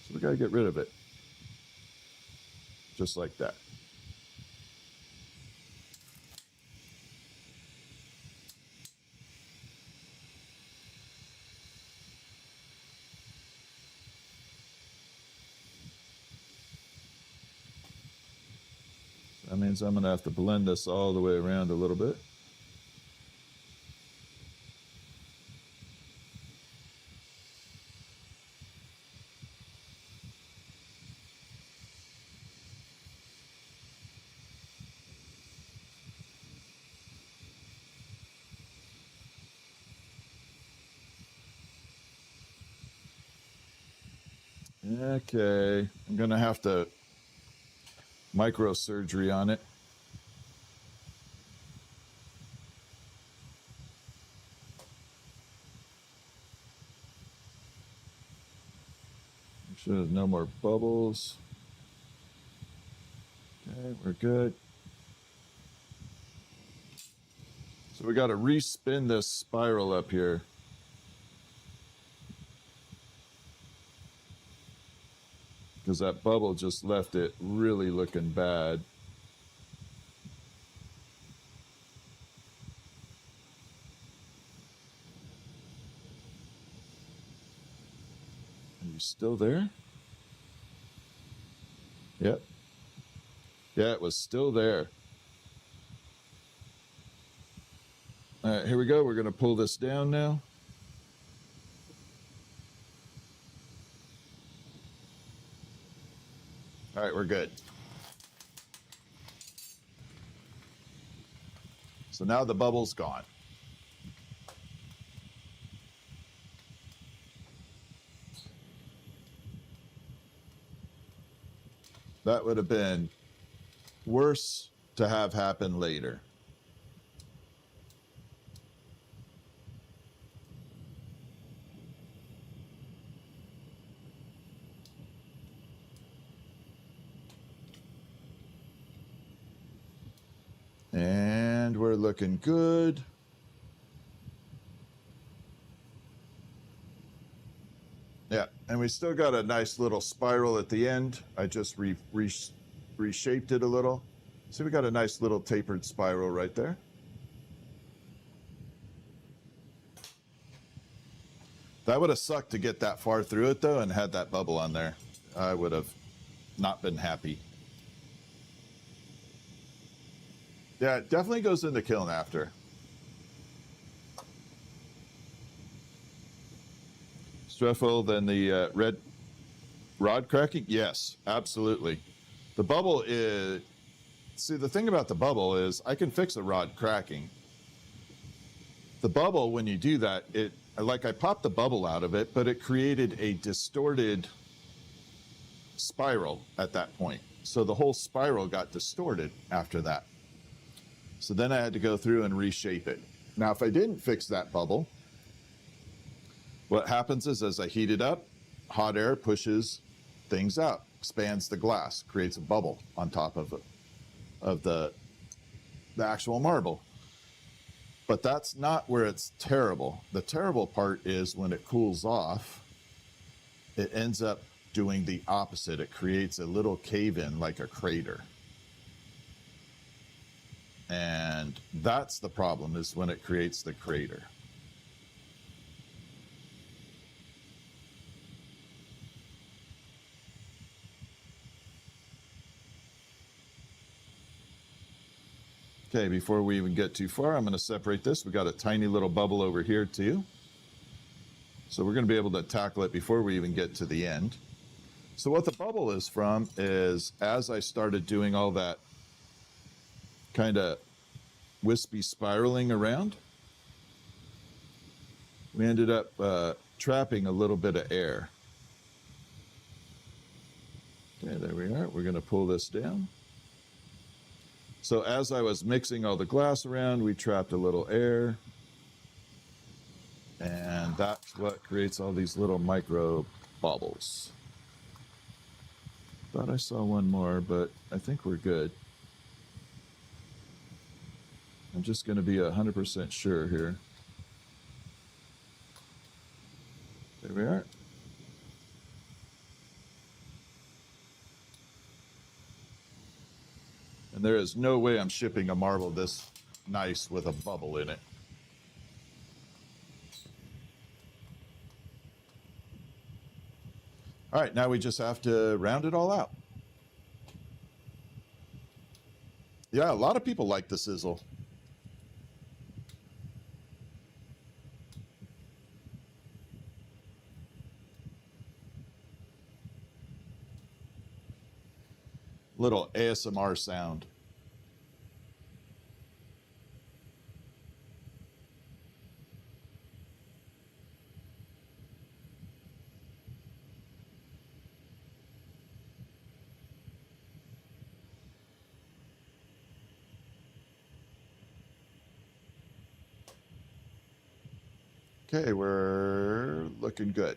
So we got to get rid of it. Just like that. That means I'm going to have to blend this all the way around a little bit. Okay, I'm gonna have to microsurgery on it. Make sure there's no more bubbles. Okay, we're good. So we got to respin this spiral up here. Because that bubble just left it really looking bad. Are you still there? Yep. Yeah, it was still there. All right, here we go. We're going to pull this down now. All right, we're good. So now the bubble's gone. That would have been worse to have happen later. And we're looking good. Yeah, and we still got a nice little spiral at the end. I just reshaped it a little. So we got a nice little tapered spiral right there. That would have sucked to get that far through it though and had that bubble on there. I would have not been happy. Yeah, it definitely goes in the kiln after. Streffel, then the red rod cracking? Yes, absolutely. The bubble is... See, the thing about the bubble is I can fix a rod cracking. The bubble, when you do that, like I popped the bubble out of it, but it created a distorted spiral at that point. So the whole spiral got distorted after that. So then I had to go through and reshape it. Now, if I didn't fix that bubble, what happens is as I heat it up, hot air pushes things out, expands the glass, creates a bubble on top of it, of the actual marble. But that's not where it's terrible. The terrible part is when it cools off, it ends up doing the opposite. It creates a little cave-in like a crater. And that's the problem, is when it creates the crater. Okay, before we even get too far, I'm going to separate this. We got a tiny little bubble over here too. So we're going to be able to tackle it before we even get to the end. So what the bubble is from is, as I started doing all that kind of wispy spiraling around, we ended up trapping a little bit of air. Okay, there we are. We're going to pull this down. So as I was mixing all the glass around, we trapped a little air. And that's what creates all these little micro bubbles. Thought I saw one more, but I think we're good. I'm just going to be 100% sure here. There we are. And there is no way I'm shipping a marble this nice with a bubble in it. All right, now we just have to round it all out. Yeah, a lot of people like the sizzle. Little ASMR sound. Okay, we're looking good.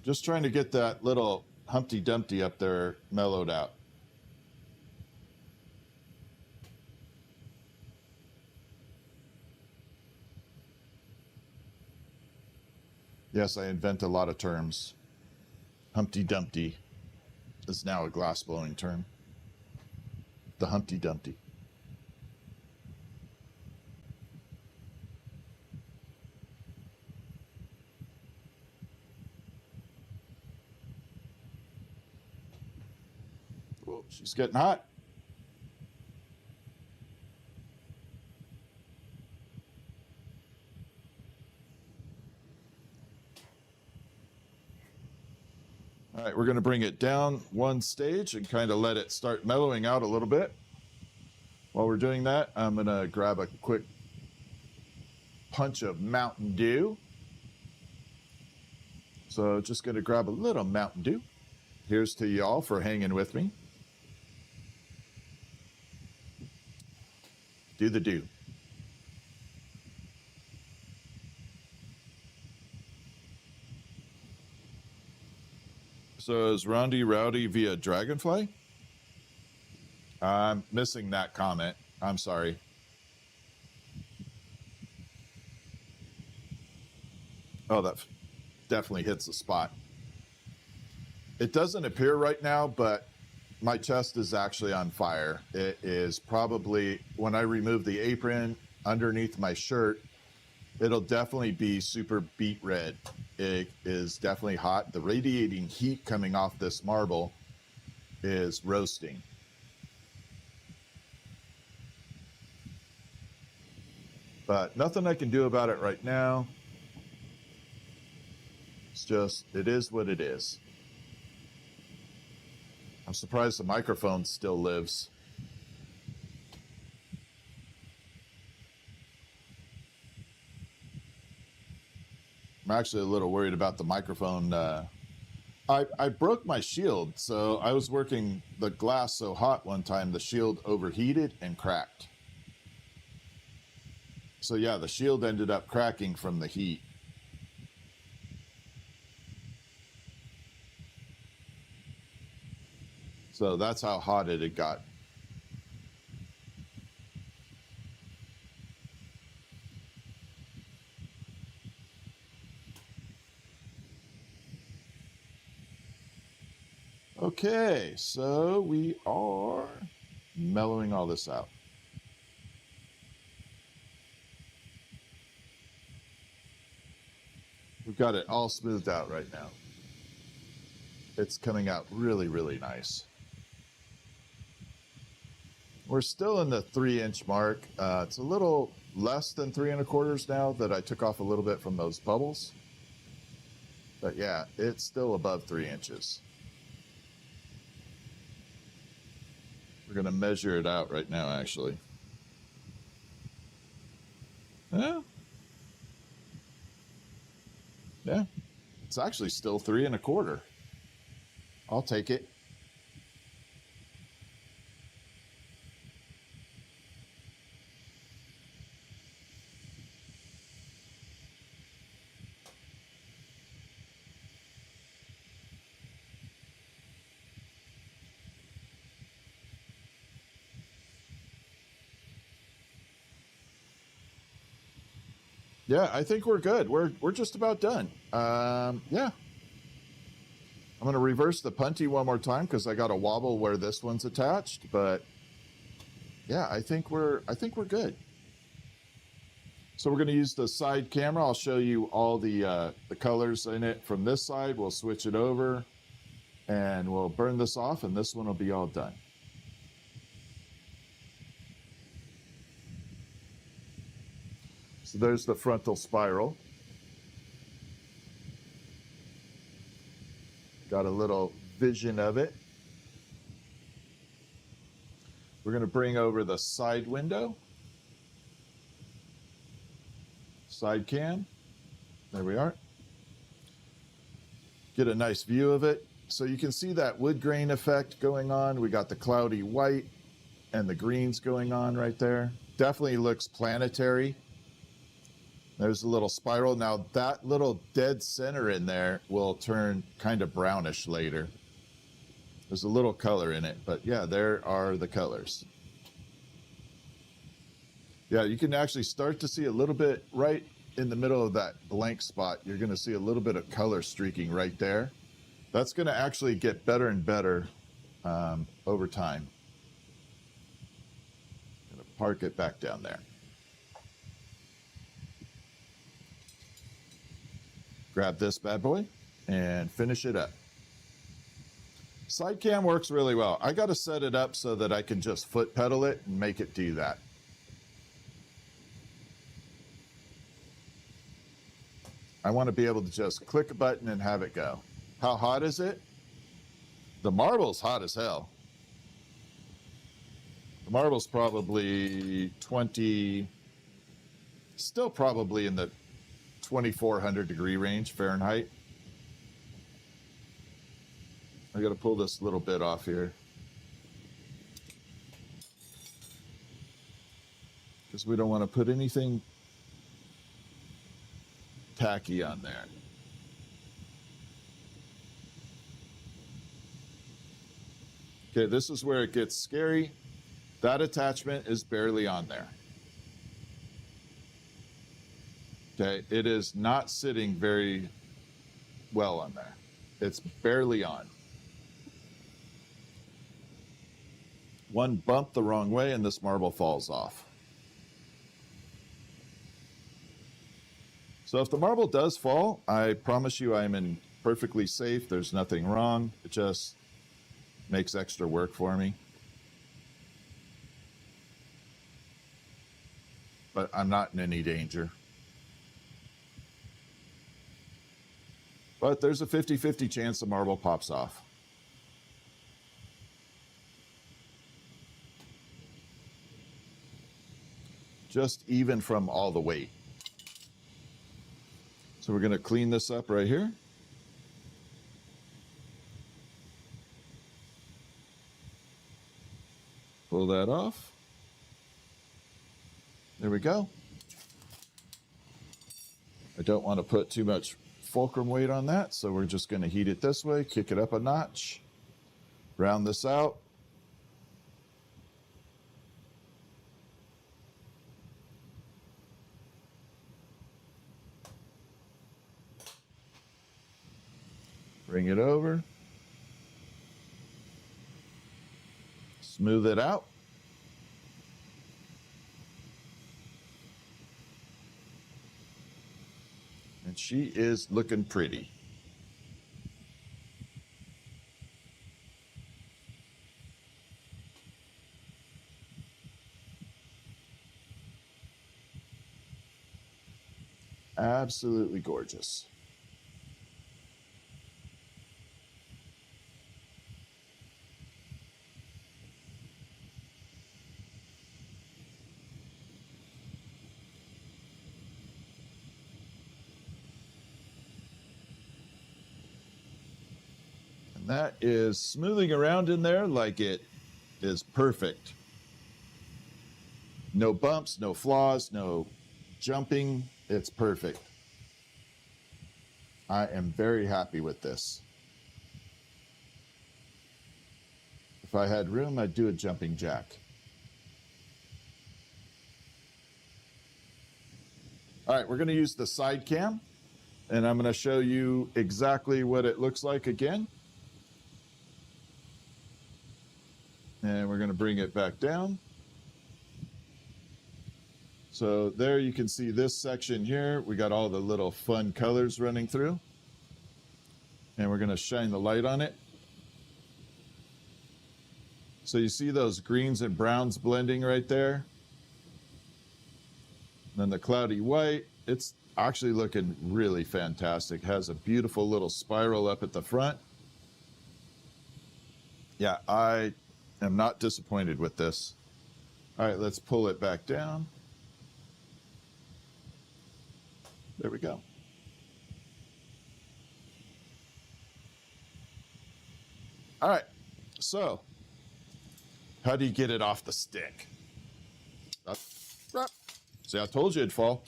Just trying to get that little Humpty Dumpty up there mellowed out. Yes, I invent a lot of terms. Humpty Dumpty is now a glass blowing term. The Humpty Dumpty. Whoa, she's getting hot. All right, we're going to bring it down one stage and kind of let it start mellowing out a little bit. While we're doing that, I'm going to grab a quick punch of Mountain Dew. So just going to grab a little Mountain Dew. Here's to y'all for hanging with me. Do the do. So is Roundy Rowdy via Dragonfly? I'm missing that comment. I'm sorry. Oh, that definitely hits the spot. It doesn't appear right now, but my chest is actually on fire. It is probably, when I remove the apron underneath my shirt, it'll definitely be super beet red. It is definitely hot. The radiating heat coming off this marble is roasting. But nothing I can do about it right now. It's just, it is what it is. I'm surprised the microphone still lives. I'm actually a little worried about the microphone. I broke my shield, so I was working the glass so hot one time, the shield overheated and cracked. So yeah, the shield ended up cracking from the heat. So that's how hot it had got. Okay, so we are mellowing all this out. We've got it all smoothed out right now. It's coming out really, really nice. We're still in the 3-inch mark. It's a little less than 3 1/4 now that I took off a little bit from those bubbles. But yeah, it's still above 3 inches. We're going to measure it out right now, actually. Yeah, it's actually still 3 1/4. I'll take it. Yeah, I think we're good. We're just about done. Yeah. I'm going to reverse the punty one more time because I got a wobble where this one's attached. But yeah, I think we're good. So we're going to use the side camera. I'll show you all the colors in it from this side. We'll switch it over and we'll burn this off, and this one will be all done. So there's the frontal spiral. Got a little vision of it. We're going to bring over the side window. Side cam. There we are. get a nice view of it. So you can see that wood grain effect going on. We got the cloudy white and the greens going on right there. Definitely looks planetary. There's a little spiral. Now that little dead center in there will turn kind of brownish later. There's a little color in it, but yeah, there are the colors. Yeah, you can actually start to see a little bit right in the middle of that blank spot. You're going to see a little bit of color streaking right there. That's going to actually get better and better over time. I'm going to park it back down there. Grab this bad boy and finish it up. Side cam works really well. I got to set it up so that I can just foot pedal it and make it do that. I want to be able to just click a button and have it go. How hot is it? The marble's hot as hell. The marble's probably 20, still probably in the 2400 degree range Fahrenheit. I got to pull this little bit off here because we don't want to put anything tacky on there. Okay, this is where it gets scary. That attachment is barely on there. Okay, it is not sitting very well on there. It's barely on. One bump the wrong way and this marble falls off. So if the marble does fall, I promise you I'm in perfectly safe. There's nothing wrong. It just makes extra work for me. But I'm not in any danger. But there's a 50-50 chance the marble pops off. Just even from all the weight. So we're going to clean this up right here. Pull that off. There we go. I don't want to put too much fulcrum weight on that, so we're just going to heat it this way, kick it up a notch, round this out. Bring it over. Smooth it out. And she is looking pretty. Absolutely gorgeous. That is smoothing around in there like it is perfect. No bumps, no flaws, no jumping. It's perfect. I am very happy with this. If I had room, I'd do a jumping jack. All right, we're going to use the side cam, and I'm going to show you exactly what it looks like again. And we're going to bring it back down. So there you can see this section here. We got all the little fun colors running through. And we're going to shine the light on it. So you see those greens and browns blending right there. And then the cloudy white, it's actually looking really fantastic. Has a beautiful little spiral up at the front. Yeah, I am not disappointed with this. All right, let's pull it back down. There we go. All right, so how do you get it off the stick? See, I told you it'd fall.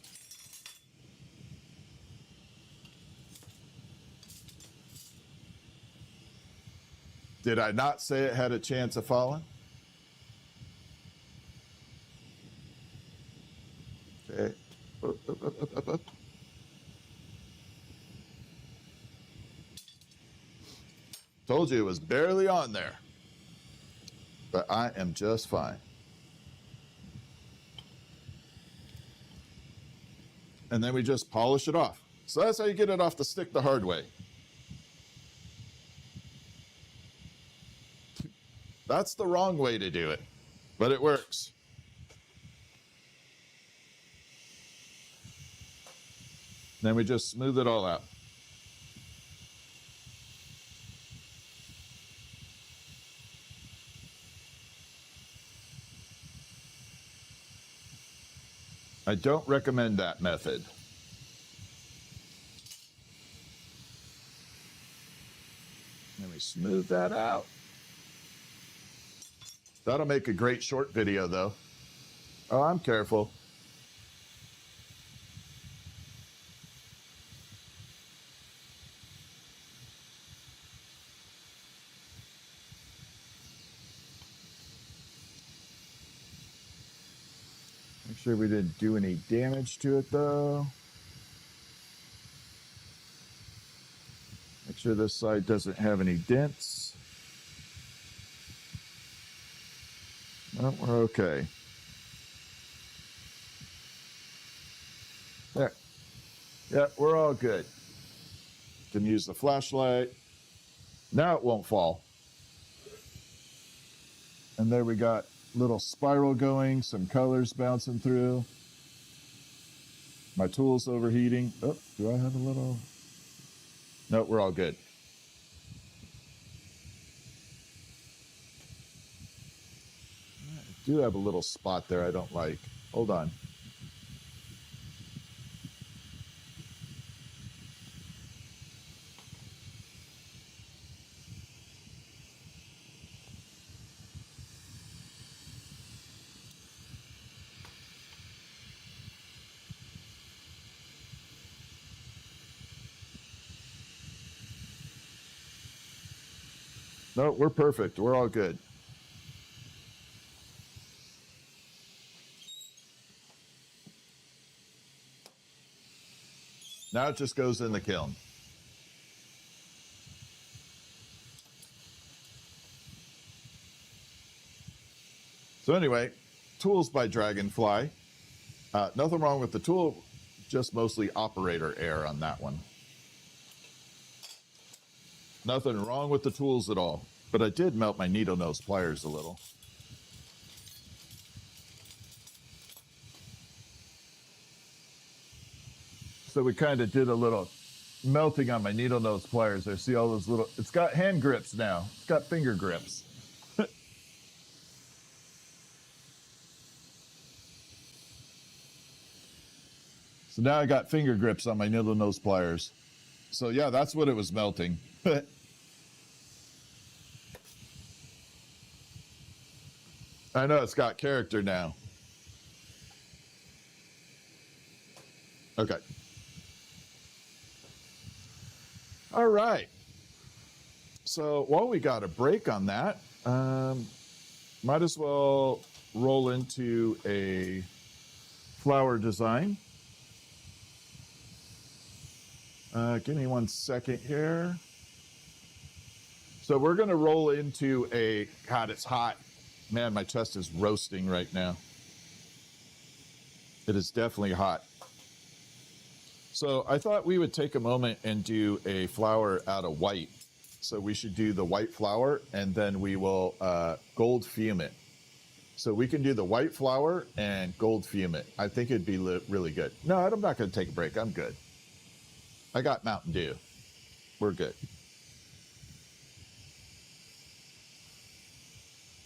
Did I not say it had a chance of falling? Okay. Up. Told you it was barely on there. But I am just fine. And then we just polish it off. So that's how you get it off the stick the hard way. That's the wrong way to do it, but it works. Then we just smooth it all out. I don't recommend that method. Then we smooth that out. That'll make a great short video, though. Oh, I'm careful. Make sure we didn't do any damage to it, though. Make sure this side doesn't have any dents. No, we're okay. There. Yeah, we're all good. Can use the flashlight. Now it won't fall. And there we got little spiral going, some colors bouncing through. My tool's overheating. Oh, do I have a little? No, we're all good. I do have a little spot there I don't like. Hold on. No, we're perfect. We're all good. Now it just goes in the kiln. So anyway, tools by Dragonfly. Nothing wrong with the tool, just mostly operator error on that one. Nothing wrong with the tools at all, but I did melt my needle nose pliers a little. So we kind of did a little melting on my needle nose pliers there. See all those little, it's got hand grips now. It's got finger grips. So now I got finger grips on my needle nose pliers. So yeah, that's what it was melting. I know it's got character now. Okay. All right. So while we got a break on that, might as well roll into a flower design. Give me 1 second here. So we're going to roll into a, God, it's hot. Man, my chest is roasting right now. It is definitely hot. So I thought we would take a moment and do a flower out of white. So we should do the white flower and then we will gold fume it. So we can do the white flower and gold fume it. I think it'd be really good. No, I'm not going to take a break. I'm good. I got Mountain Dew. We're good.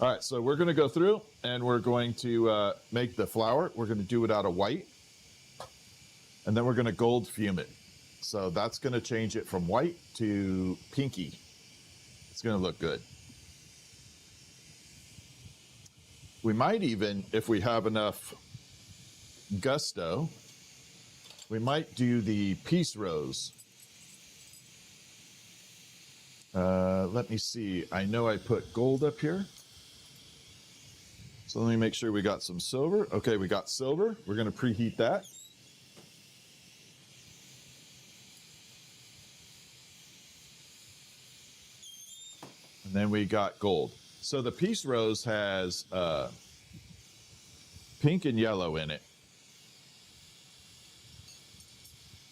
All right, so we're going to go through and we're going to make the flower. We're going to do it out of white. And then we're going to gold fume it. So that's going to change it from white to pinky. It's going to look good. We might even, if we have enough gusto, we might do the piece rose. Let me see. I know I put gold up here. So let me make sure we got some silver. Okay, we got silver. We're going to preheat that. And then we got gold. So the piece rose has pink and yellow in it.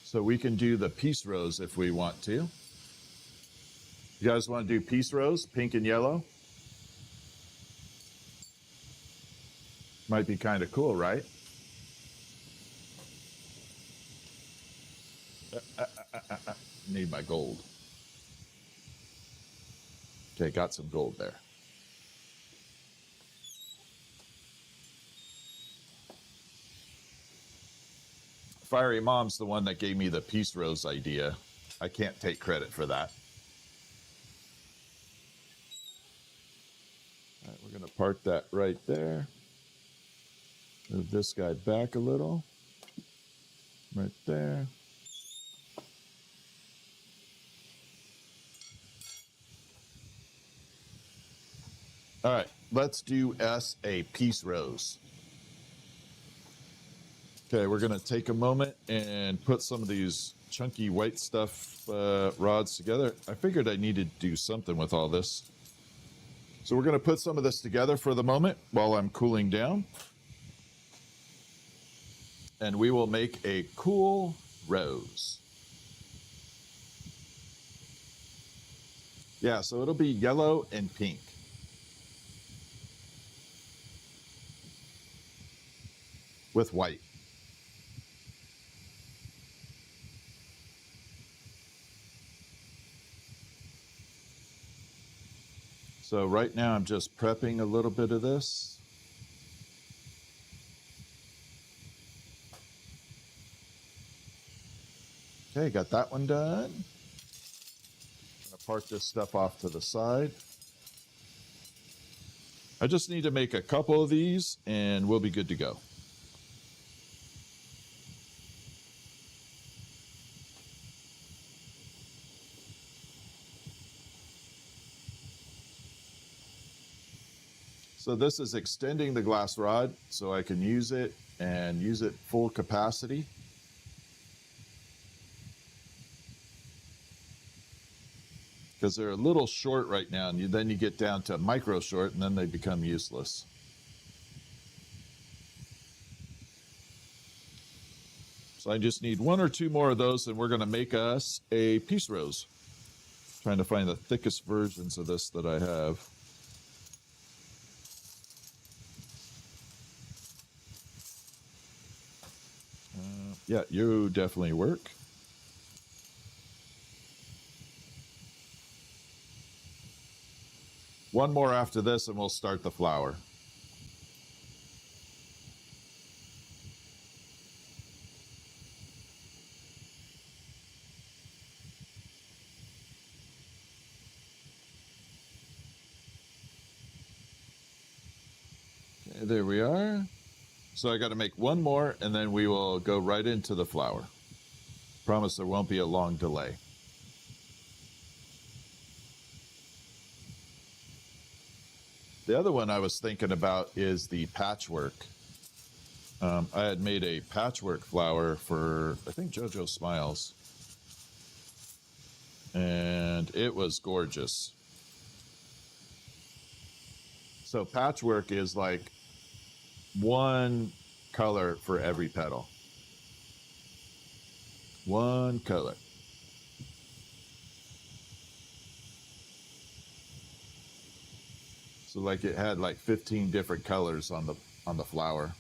So we can do the piece rose if we want to. You guys want to do piece rose, pink and yellow? Might be kind of cool, right? Need my gold. Okay, got some gold there. Fiery Mom's the one that gave me the piece rose idea. I can't take credit for that. All right, we're going to park that right there. Move this guy back a little. Right there. All right, let's do us a piece rose. Okay, we're going to take a moment and put some of these chunky white stuff rods together. I figured I needed to do something with all this. So we're going to put some of this together for the moment while I'm cooling down. And we will make a cool rose. Yeah, so it'll be yellow and pink. With white. So right now I'm just prepping a little bit of this. Okay, got that one done. I'm gonna park this stuff off to the side. I just need to make a couple of these and we'll be good to go. So this is extending the glass rod so I can use it and use it full capacity. Because they're a little short right now, and then you get down to micro short, and then they become useless. So I just need one or two more of those, and we're going to make us a piece rose. Trying to find the thickest versions of this that I have. Yeah, you definitely work. One more after this, and we'll start the flower. Okay, there we are. So I got to make one more, and then we will go right into the flower. Promise there won't be a long delay. The other one I was thinking about is the patchwork. I had made a patchwork flower for, I think, JoJo Smiles. And it was gorgeous. So patchwork is like one color for every petal. One color. So like it had like 15 different colors on the flower.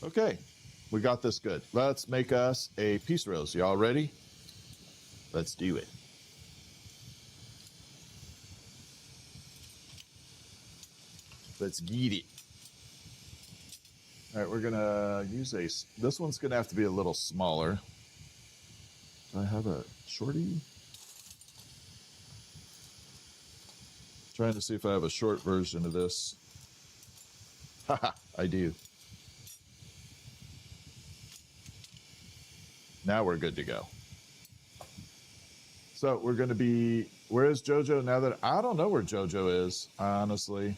Okay, we got this good. Let's make us a piece rose. Y'all ready? Let's do it. Let's get it. All right, we're gonna use this one's gonna have to be a little smaller. Do I have a shorty? Trying to see if I have a short version of this. Haha, I do. Now we're good to go. So we're gonna be, where is JoJo now that, I don't know where JoJo is, honestly.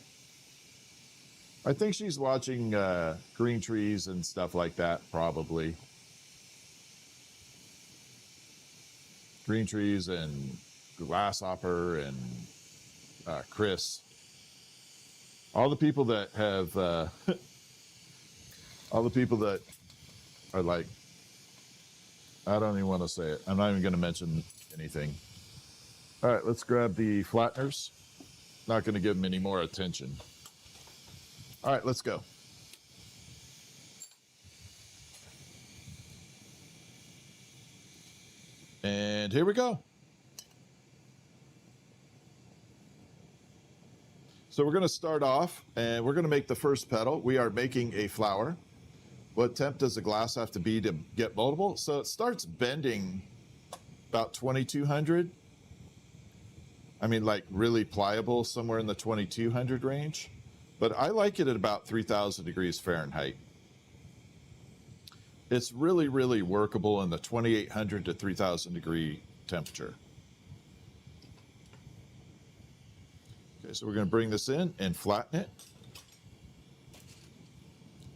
I think she's watching green trees and stuff like that, probably. Green trees and Grasshopper and Chris. All the people that have, all the people that are like, I don't even want to say it. I'm not even going to mention anything. All right, let's grab the flatteners. Not going to give them any more attention. All right, let's go. And here we go. So we're going to start off and we're going to make the first petal. We are making a flower. What temp does the glass have to be to get moldable? So it starts bending about 2200. I mean, like really pliable, somewhere in the 2200 range. But I like it at about 3000 degrees Fahrenheit. It's really, really workable in the 2800 to 3000 degree temperature. Okay, so we're going to bring this in and flatten it.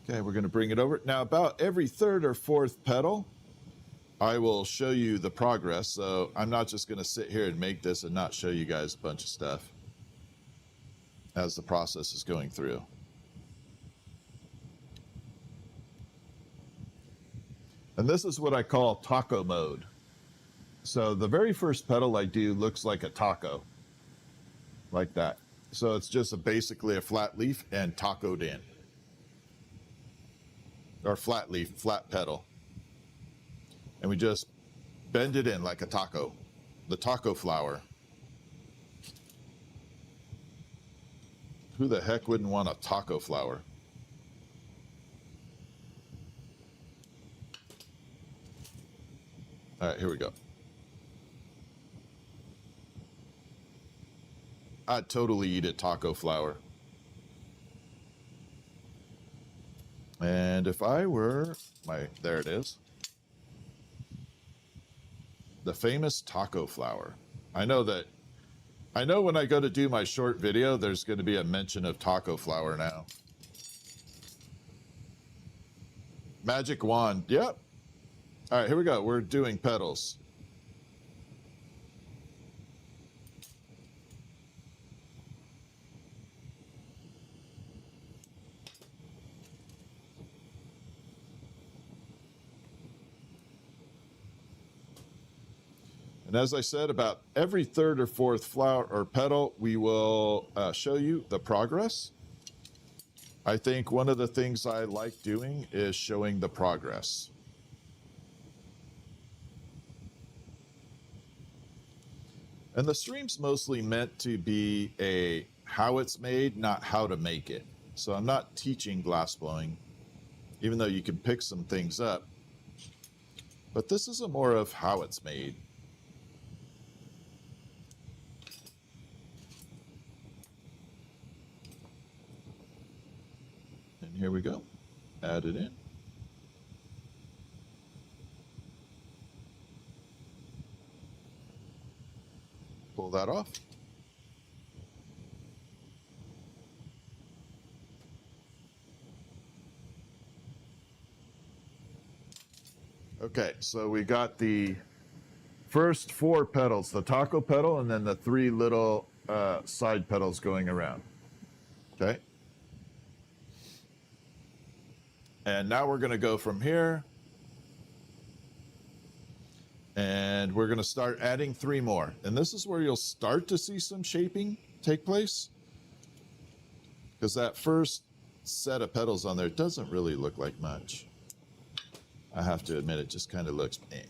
Okay, we're going to bring it over. Now, about every third or fourth petal, I will show you the progress. So I'm not just going to sit here and make this and not show you guys a bunch of stuff as the process is going through. And this is what I call taco mode. So the very first petal I do looks like a taco, like that. So it's just basically a flat leaf and tacoed in. Or flat leaf, flat petal. And we just bend it in like a taco, the taco flower. Who the heck wouldn't want a taco flower? All right, here we go. I'd totally eat a taco flower. And if I were, there it is. The famous taco flower. I know when I go to do my short video, there's going to be a mention of taco flower now. Magic wand, yep. All right, here we go. We're doing petals. And as I said, about every third or fourth flower or petal, we will show you the progress. I think one of the things I like doing is showing the progress. And the stream's mostly meant to be a how it's made, not how to make it. So I'm not teaching glass blowing, even though you can pick some things up. But this is a more of how it's made. And here we go. Add it in. Pull that off. Okay, so we got the first four petals, the taco petal, and then the three little side petals going around. Okay. And now we're going to go from here. And we're going to start adding three more. And this is where you'll start to see some shaping take place. Because that first set of petals on there doesn't really look like much. I have to admit, it just kind of looks eh.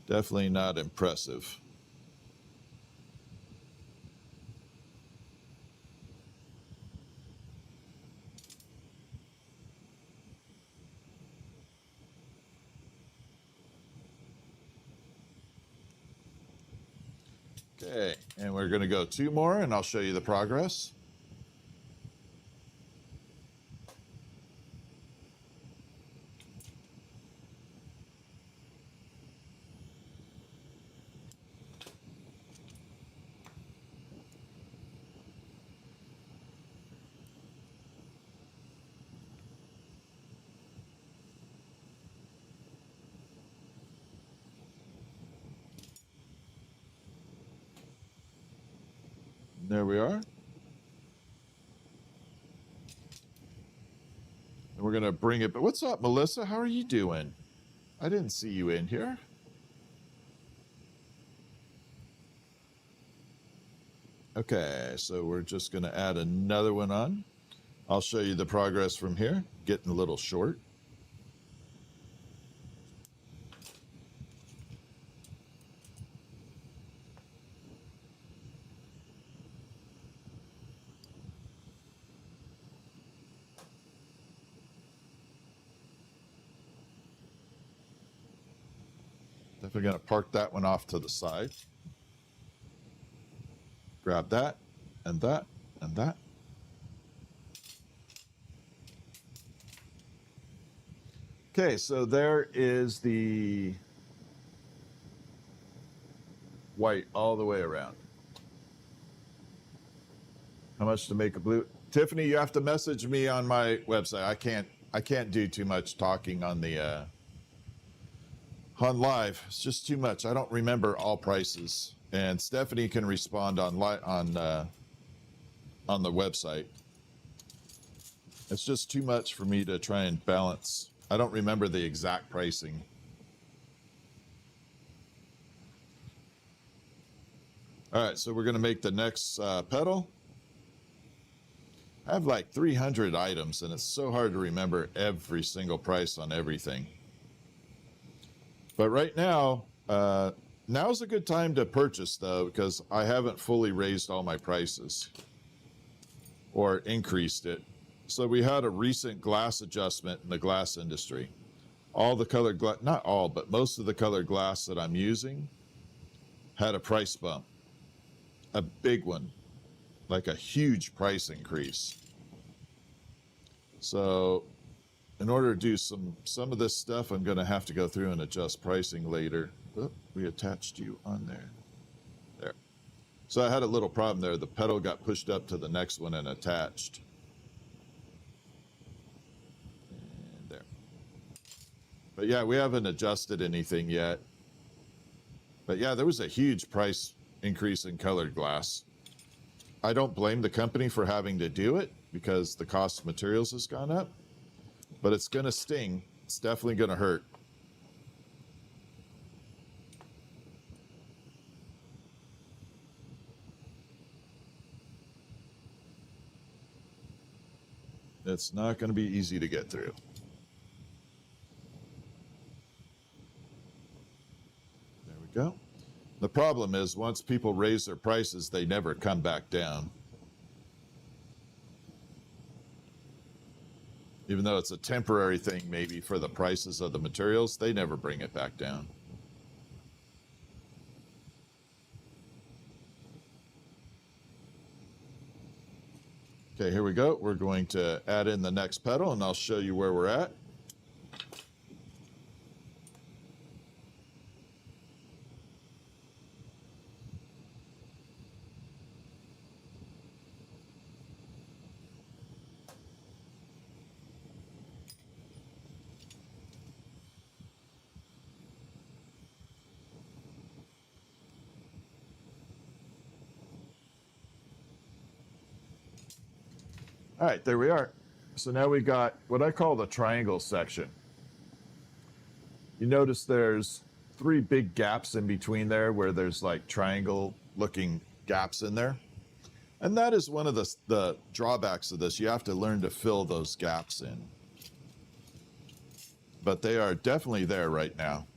Definitely not impressive. Okay, and we're going to go 2 more, and I'll show you the progress. There we are. And we're going to bring it. But what's up, Melissa? How are you doing? I didn't see you in here. Okay, so we're just going to add another one on. I'll show you the progress from here. Getting a little short. Definitely going to park that one off to the side. Grab that, and that, and that. Okay, so there is the white all the way around. How much to make a blue? Tiffany, you have to message me on my website. I can't do too much talking on the on live. It's just too much. I don't remember all prices. And Stephanie can respond on the website. It's just too much for me to try and balance. I don't remember the exact pricing. All right, so we're going to make the next pedal. I have like 300 items, and it's so hard to remember every single price on everything. But right now, now's a good time to purchase, though, because I haven't fully raised all my prices or increased it. So we had a recent glass adjustment in the glass industry. All the colored glass, not all, but most of the colored glass that I'm using had a price bump. A big one, like a huge price increase. So in order to do some of this stuff, I'm going to have to go through and adjust pricing later. Oh, we attached you on there. There. So I had a little problem there. The pedal got pushed up to the next one and attached. And there. But yeah, we haven't adjusted anything yet. But yeah, there was a huge price increase in colored glass. I don't blame the company for having to do it because the cost of materials has gone up. But it's going to sting. It's definitely going to hurt. It's not going to be easy to get through. There we go. The problem is once people raise their prices, they never come back down. Even though it's a temporary thing maybe for the prices of the materials, they never bring it back down. Okay, here we go. We're going to add in the next pedal, and I'll show you where we're at. All right, there we are. So now we got what I call the triangle section. You notice there's 3 big gaps in between there where there's like triangle looking gaps in there. And that is one of the drawbacks of this. You have to learn to fill those gaps in. But they are definitely there right now.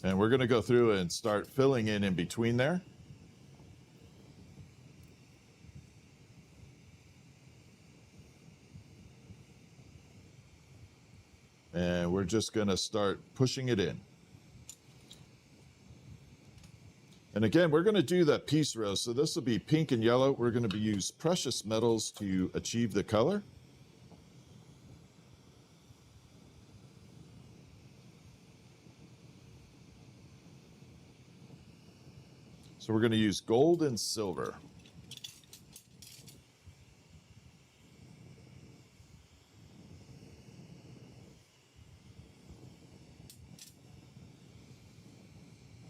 And we're going to go through and start filling in between there. And we're just going to start pushing it in. And again, we're going to do that piece rose. So this will be pink and yellow. We're going to use precious metals to achieve the color. So we're going to use gold and silver.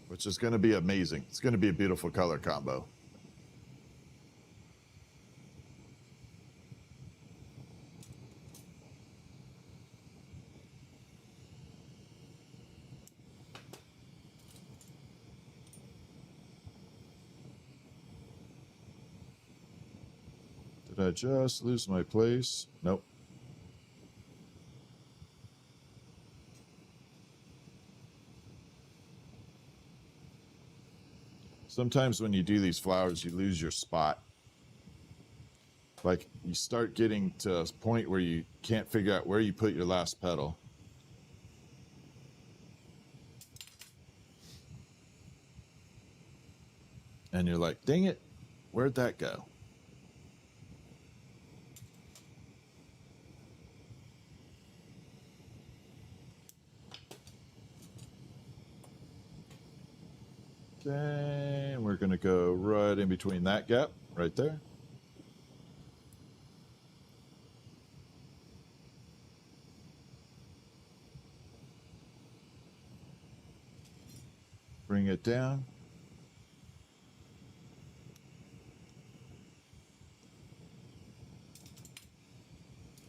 Which is going to be amazing. It's going to be a beautiful color combo. Did I just lose my place? Nope. Sometimes when you do these flowers, you lose your spot. Like you start getting to a point where you can't figure out where you put your last petal. And you're like, dang it, where'd that go? Okay, and we're going to go right in between that gap, right there. Bring it down.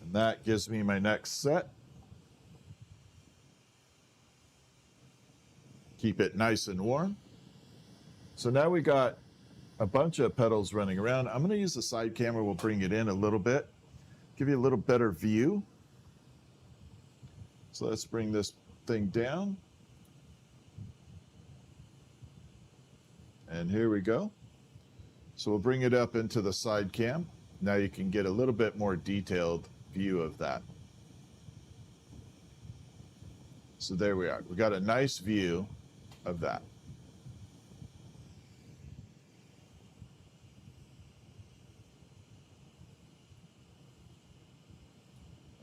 And that gives me my next set. Keep it nice and warm. So now we got a bunch of petals running around. I'm going to use the side camera. We'll bring it in a little bit, give you a little better view. So let's bring this thing down. And here we go. So we'll bring it up into the side cam. Now you can get a little bit more detailed view of that. So there we are. We got a nice view of that.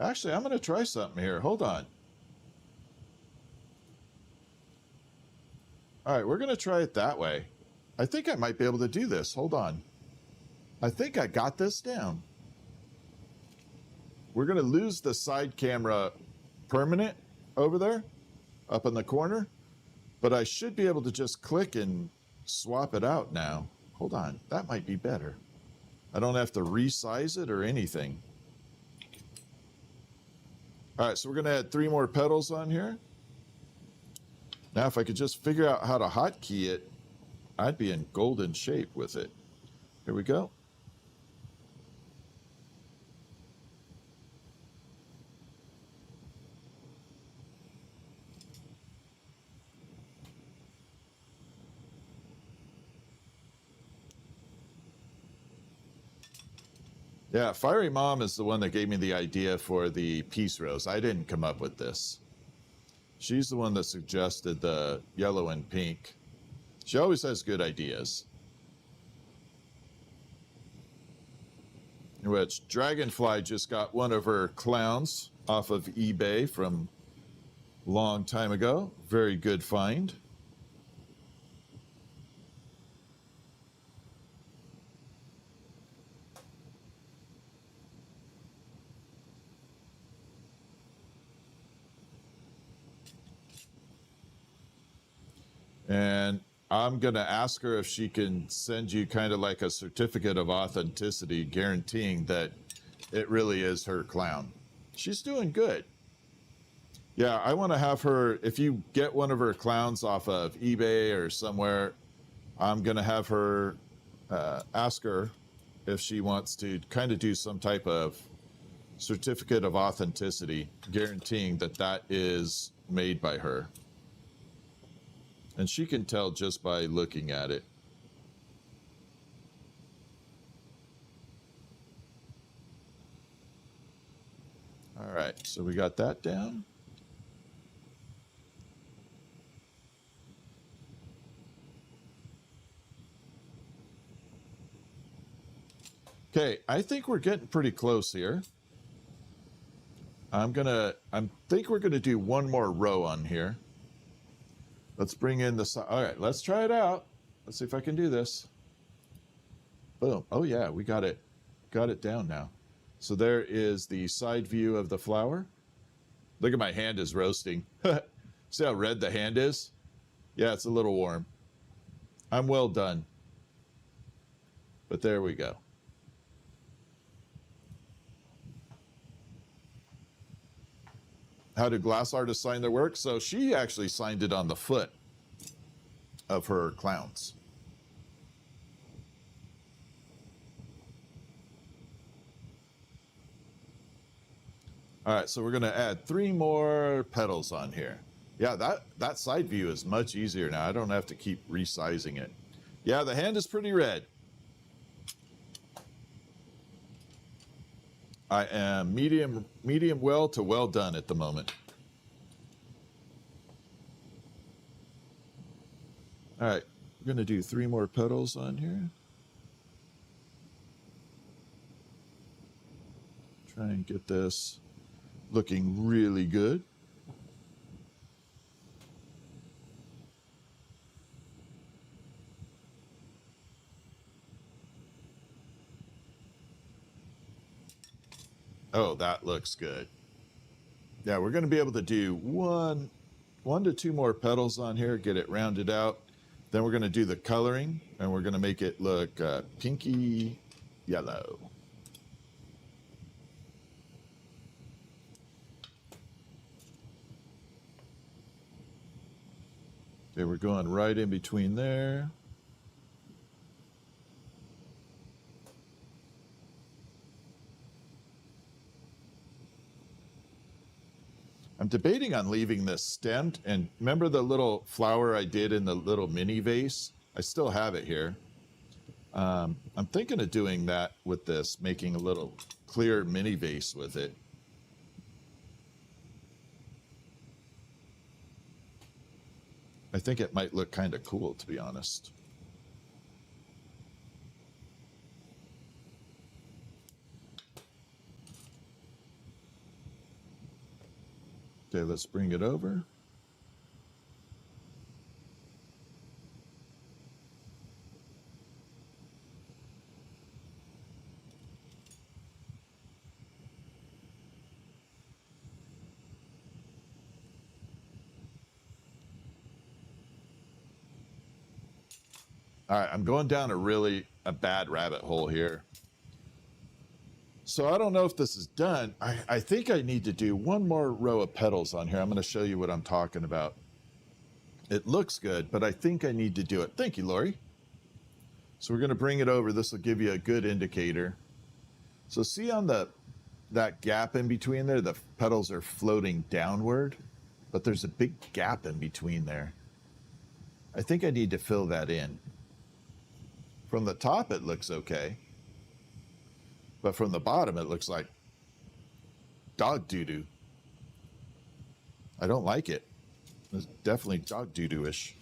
Actually, I'm going to try something here. Hold on. All right, we're going to try it that way. I think I might be able to do this. Hold on. I think I got this down. We're going to lose the side camera permanent over there, up in the corner. But I should be able to just click and swap it out now. Hold on. That might be better. I don't have to resize it or anything. All right, so we're going to add 3 more petals on here. Now, if I could just figure out how to hotkey it, I'd be in golden shape with it. Here we go. Yeah, Fiery Mom is the one that gave me the idea for the peace rose. I didn't come up with this. She's the one that suggested the yellow and pink. She always has good ideas. In which Dragonfly just got one of her clowns off of eBay from a long time ago. Very good find. And I'm going to ask her if she can send you kind of like a certificate of authenticity guaranteeing that it really is her clown. She's doing good. Yeah, I want to have her, if you get one of her clowns off of eBay or somewhere, I'm going to have her ask her if she wants to kind of do some type of certificate of authenticity guaranteeing that that is made by her. And she can tell just by looking at it. All right, so we got that down. Okay, I think we're getting pretty close here. I think we're gonna do one more row on here. Let's bring in the side. All right, let's try it out. Let's see if I can do this. Boom. Oh yeah, we got it down now. So there is the side view of the flower. Look at my hand is roasting. See how red the hand is? Yeah, it's a little warm. I'm well done. But there we go. How do glass artists sign their work? So she actually signed it on the foot of her clowns. All right, so we're gonna add 3 more petals on here. Yeah, that side view is much easier now. I don't have to keep resizing it. Yeah, the hand is pretty red. I am medium well to well done at the moment. All right, we're gonna do 3 more petals on here. Try and get this looking really good. Oh, that looks good. Yeah, we're going to be able to do one to 2 more petals on here, get it rounded out. Then we're going to do the coloring, and we're going to make it look pinky yellow. Okay, we're going right in between there. I'm debating on leaving this stemmed, and remember the little flower I did in the little mini vase? I still have it here. I'm thinking of doing that with this, making a little clear mini vase with it. I think it might look kind of cool, to be honest. Okay, let's bring it over. All right, I'm going down a bad rabbit hole here. So I don't know if this is done. I think I need to do 1 more row of petals on here. I'm going to show you what I'm talking about. It looks good, but I think I need to do it. Thank you, Lori. So we're going to bring it over. This will give you a good indicator. So see on that gap in between there, the petals are floating downward, but there's a big gap in between there. I think I need to fill that in. From the top, it looks okay. But from the bottom, it looks like dog doo-doo. I don't like it. It's definitely dog doo-doo-ish.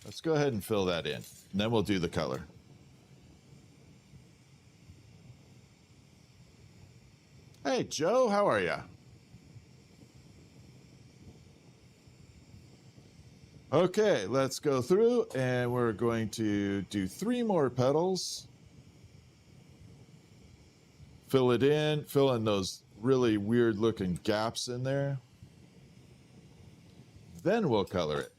Let's go ahead and fill that in, and then we'll do the color. Hey, Joe, how are ya? Okay, let's go through, and we're going to do 3 more petals. Fill it in, fill in those really weird looking gaps in there. Then we'll color it.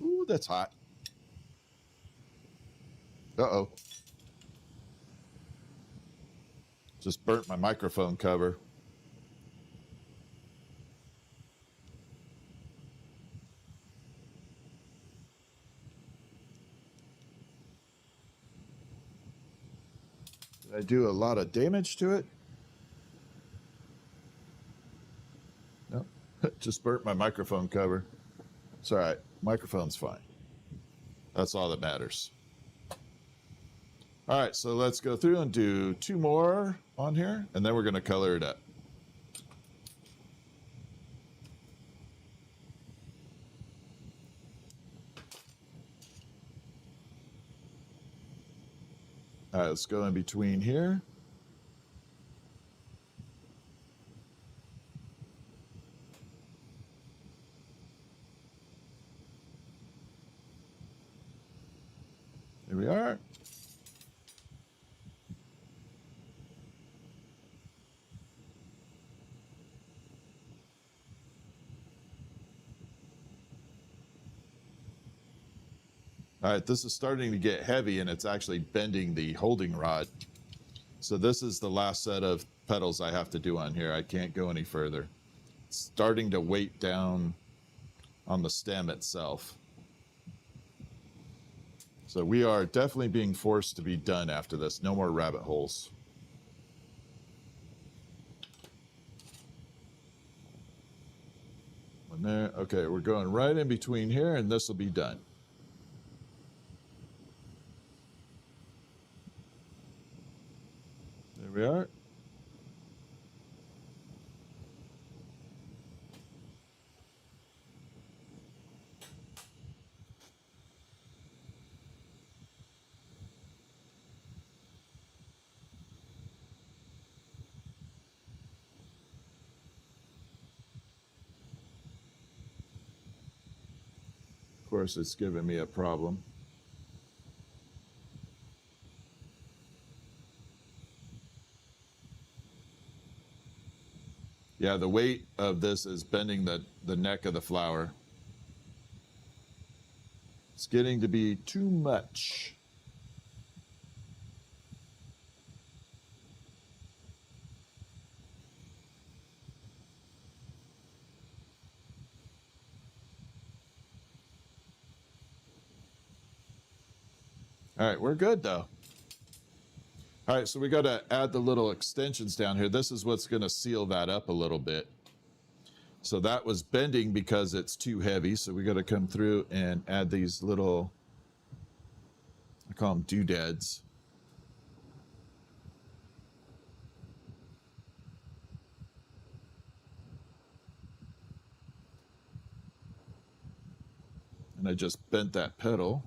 Ooh, that's hot. Uh-oh. Just burnt my microphone cover. Did I do a lot of damage to it? No, just burnt my microphone cover. It's all right. Microphone's fine. That's all that matters. All right, so let's go through and do 2 more on here, and then we're going to color it up. All right, let's go in between here. Here we are. All right, this is starting to get heavy, and it's actually bending the holding rod. So this is the last set of petals I have to do on here. I can't go any further. It's starting to weight down on the stem itself. So we are definitely being forced to be done after this. No more rabbit holes. One there. Okay, we're going right in between here, and this will be done. There we are. Of course, it's giving me a problem. Yeah, the weight of this is bending the neck of the flower. It's getting to be too much. All right, we're good though. All right, so we got to add the little extensions down here. This is what's going to seal that up a little bit. So that was bending because it's too heavy. So we got to come through and add these little, I call them doodads. And I just bent that petal.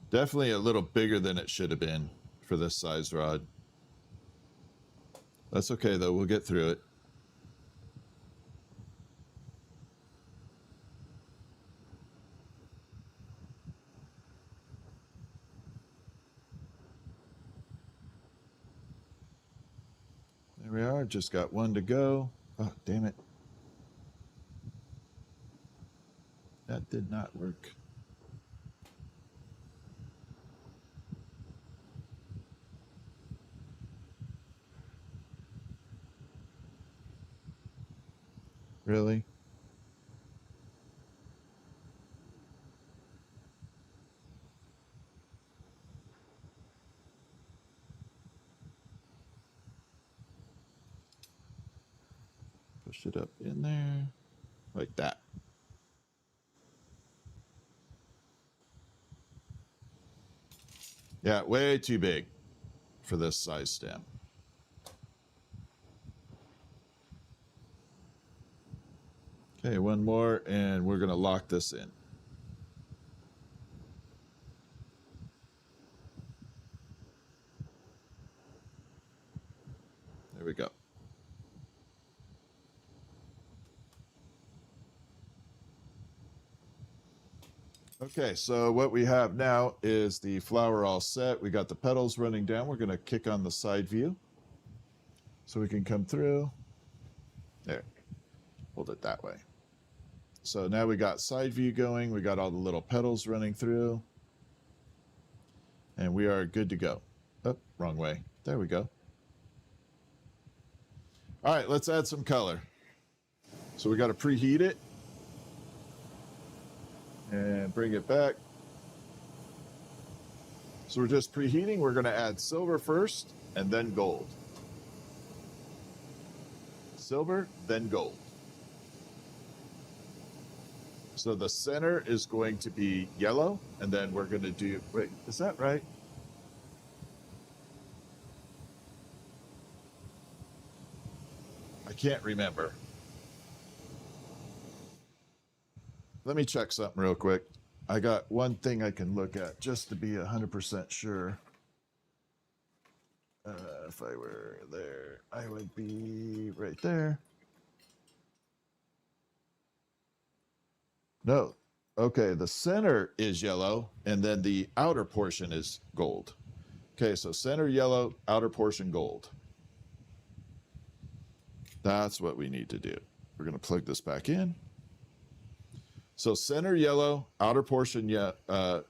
Definitely a little bigger than it should have been for this size rod. That's okay though, we'll get through it. There we are, just got one to go. Oh, damn it. That did not work. Really? Push it up in there, like that. Yeah, way too big for this size stem. Okay, one more, and we're gonna lock this in. There we go. Okay, so what we have now is the flower all set. We got the petals running down. We're gonna kick on the side view so we can come through. There, hold it that way. So now we got side view going. We got all the little petals running through. And we are good to go. Oh, wrong way. There we go. All right, let's add some color. So we got to preheat it. And bring it back. So we're just preheating. We're going to add silver first and then gold. silver, then gold. So the center is going to be yellow, and then we're going to do, wait, is that right? I can't remember. Let me check something real quick. I got one thing I can look at just to be 100% sure. If I were there, I would be right there. No. Okay, the center is yellow, and then the outer portion is gold. Okay, so center yellow, outer portion gold. That's what we need to do. We're going to plug this back in. So center yellow, outer portion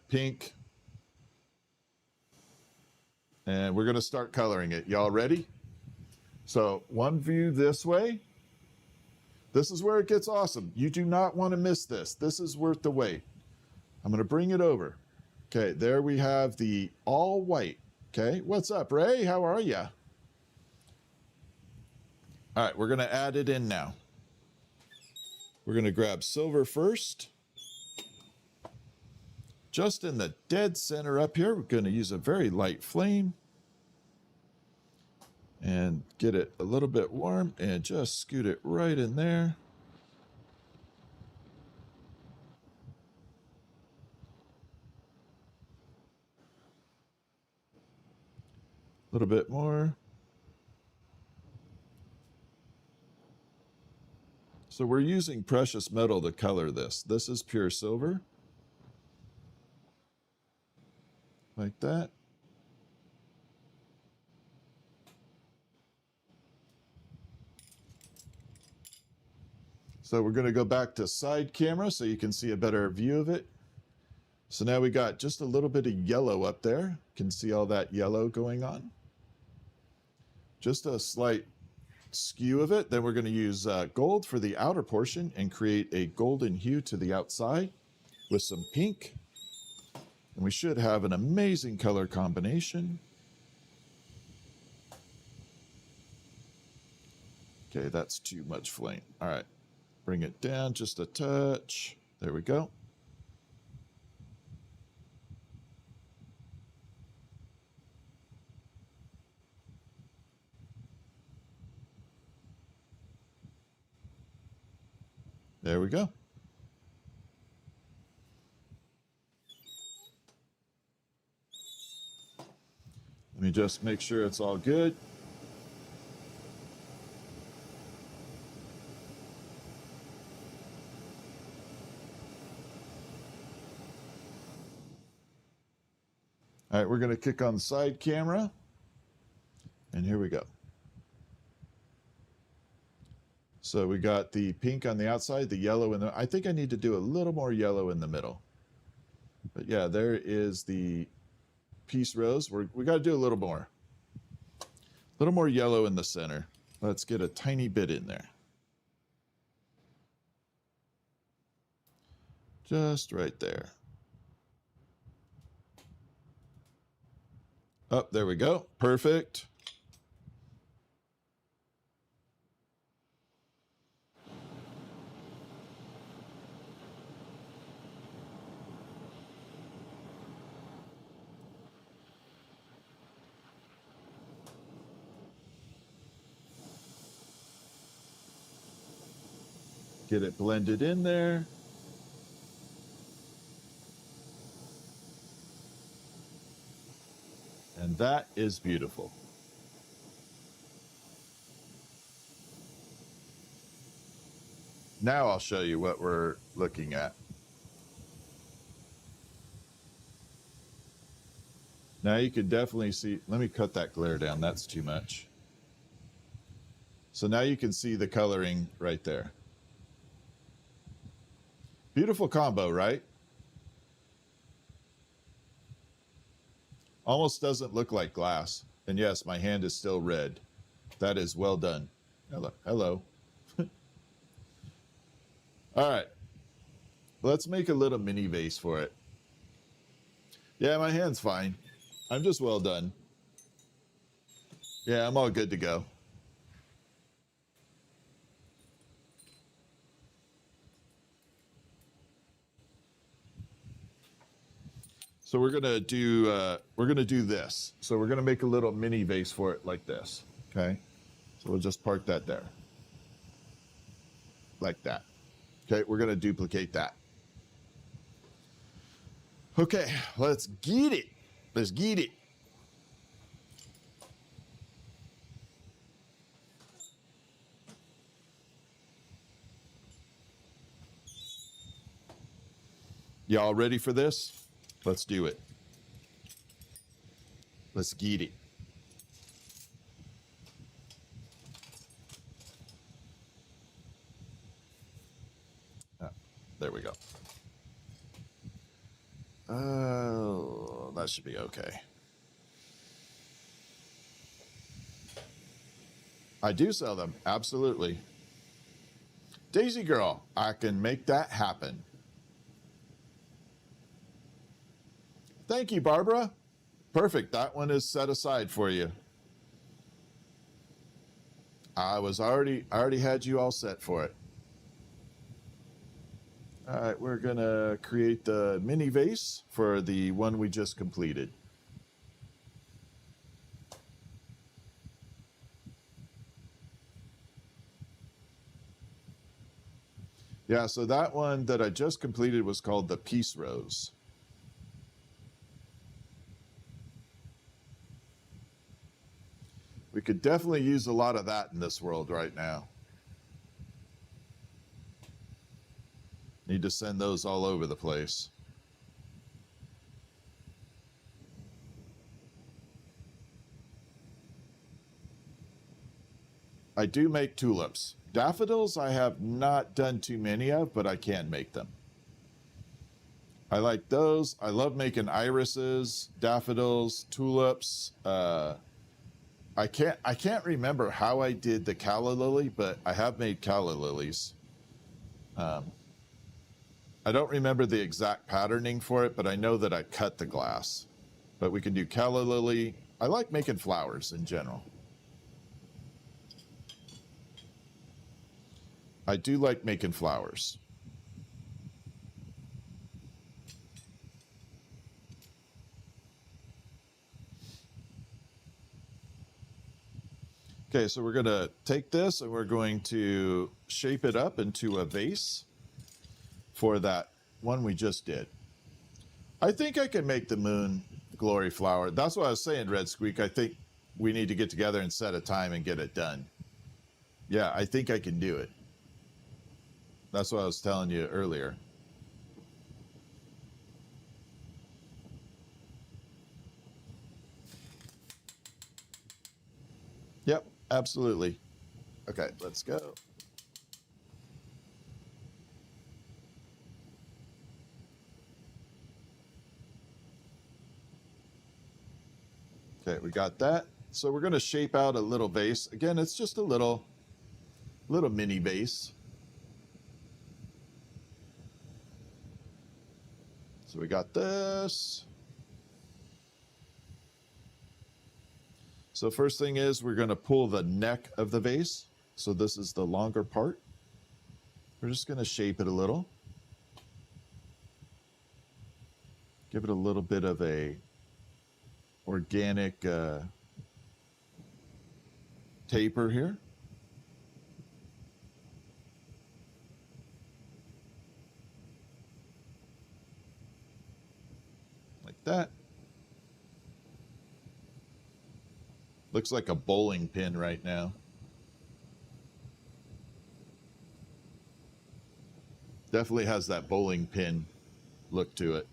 pink. And we're going to start coloring it. Y'all ready? So one view this way. This is where it gets awesome. You do not want to miss this. This is worth the wait. I'm going to bring it over. Okay, there we have the all white. Okay, what's up, Ray? How are you? All right, we're going to add it in now. We're going to grab silver first. Just in the dead center up here, we're going to use a very light flame and get it a little bit warm and just scoot it right in there. A little bit more. So we're using precious metal to color this. This is pure silver. Like that. So we're going to go back to side camera so you can see a better view of it. So now we got just a little bit of yellow up there. You can see all that yellow going on. Just a slight skew of it. Then we're going to use gold for the outer portion and create a golden hue to the outside with some pink. And we should have an amazing color combination. Okay, that's too much flame. All right, bring it down just a touch. There we go. There we go. Let me just make sure it's all good. All right, we're going to kick on the side camera. And here we go. So we got the pink on the outside, the yellow in the... I think I need to do a little more yellow in the middle. But yeah, there is the piece rose. We got to do a little more. A little more yellow in the center. Let's get a tiny bit in there. Just right there. Oh, there we go. Perfect. Get it blended in there. And that is beautiful. Now I'll show you what we're looking at. Now you can definitely see, let me cut that glare down, that's too much. So now you can see the coloring right there. Beautiful combo, right? Almost doesn't look like glass. And yes, my hand is still red. That is well done. Hello. Hello. All right. Let's make a little mini vase for it. Yeah, my hand's fine. I'm just well done. Yeah, I'm all good to go. So we're gonna do this. So we're gonna make a little mini vase for it like this. Okay. So we'll just park that there. Like that. Okay, we're gonna duplicate that. Okay, let's get it. Let's get it. Y'all ready for this? Let's do it. Let's get it. Ah, there we go. Oh, that should be okay. I do sell them, absolutely. Daisy Girl, I can make that happen. Thank you, Barbara. Perfect, that one is set aside for you. I already had you all set for it. All right, we're gonna create the mini vase for the one we just completed. Yeah, so that one that I just completed was called the Peace Rose. We could definitely use a lot of that in this world right now. Need to send those all over the place. I do make tulips. Daffodils I have not done too many of, but I can make them. I like those. I love making irises, daffodils, tulips. I can't remember how I did the calla lily, but I have made calla lilies. I don't remember the exact patterning for it, but I know that I cut the glass. But we can do calla lily. I like making flowers in general. I do like making flowers. Okay, so we're going to take this and we're going to shape it up into a vase for that one we just did. I think I can make the moon glory flower. That's what I was saying, Red Squeak. I think we need to get together and set a time and get it done. Yeah, I think I can do it. That's what I was telling you earlier. Yep, absolutely. Okay, let's go. Okay, we got that. So we're going to shape out a little vase. Again, it's just a little mini vase. So we got this. So first thing is we're going to pull the neck of the vase. So this is the longer part. We're just going to shape it a little. Give it a little bit of a organic taper here. Like that. Looks like a bowling pin right now. Definitely has that bowling pin look to it.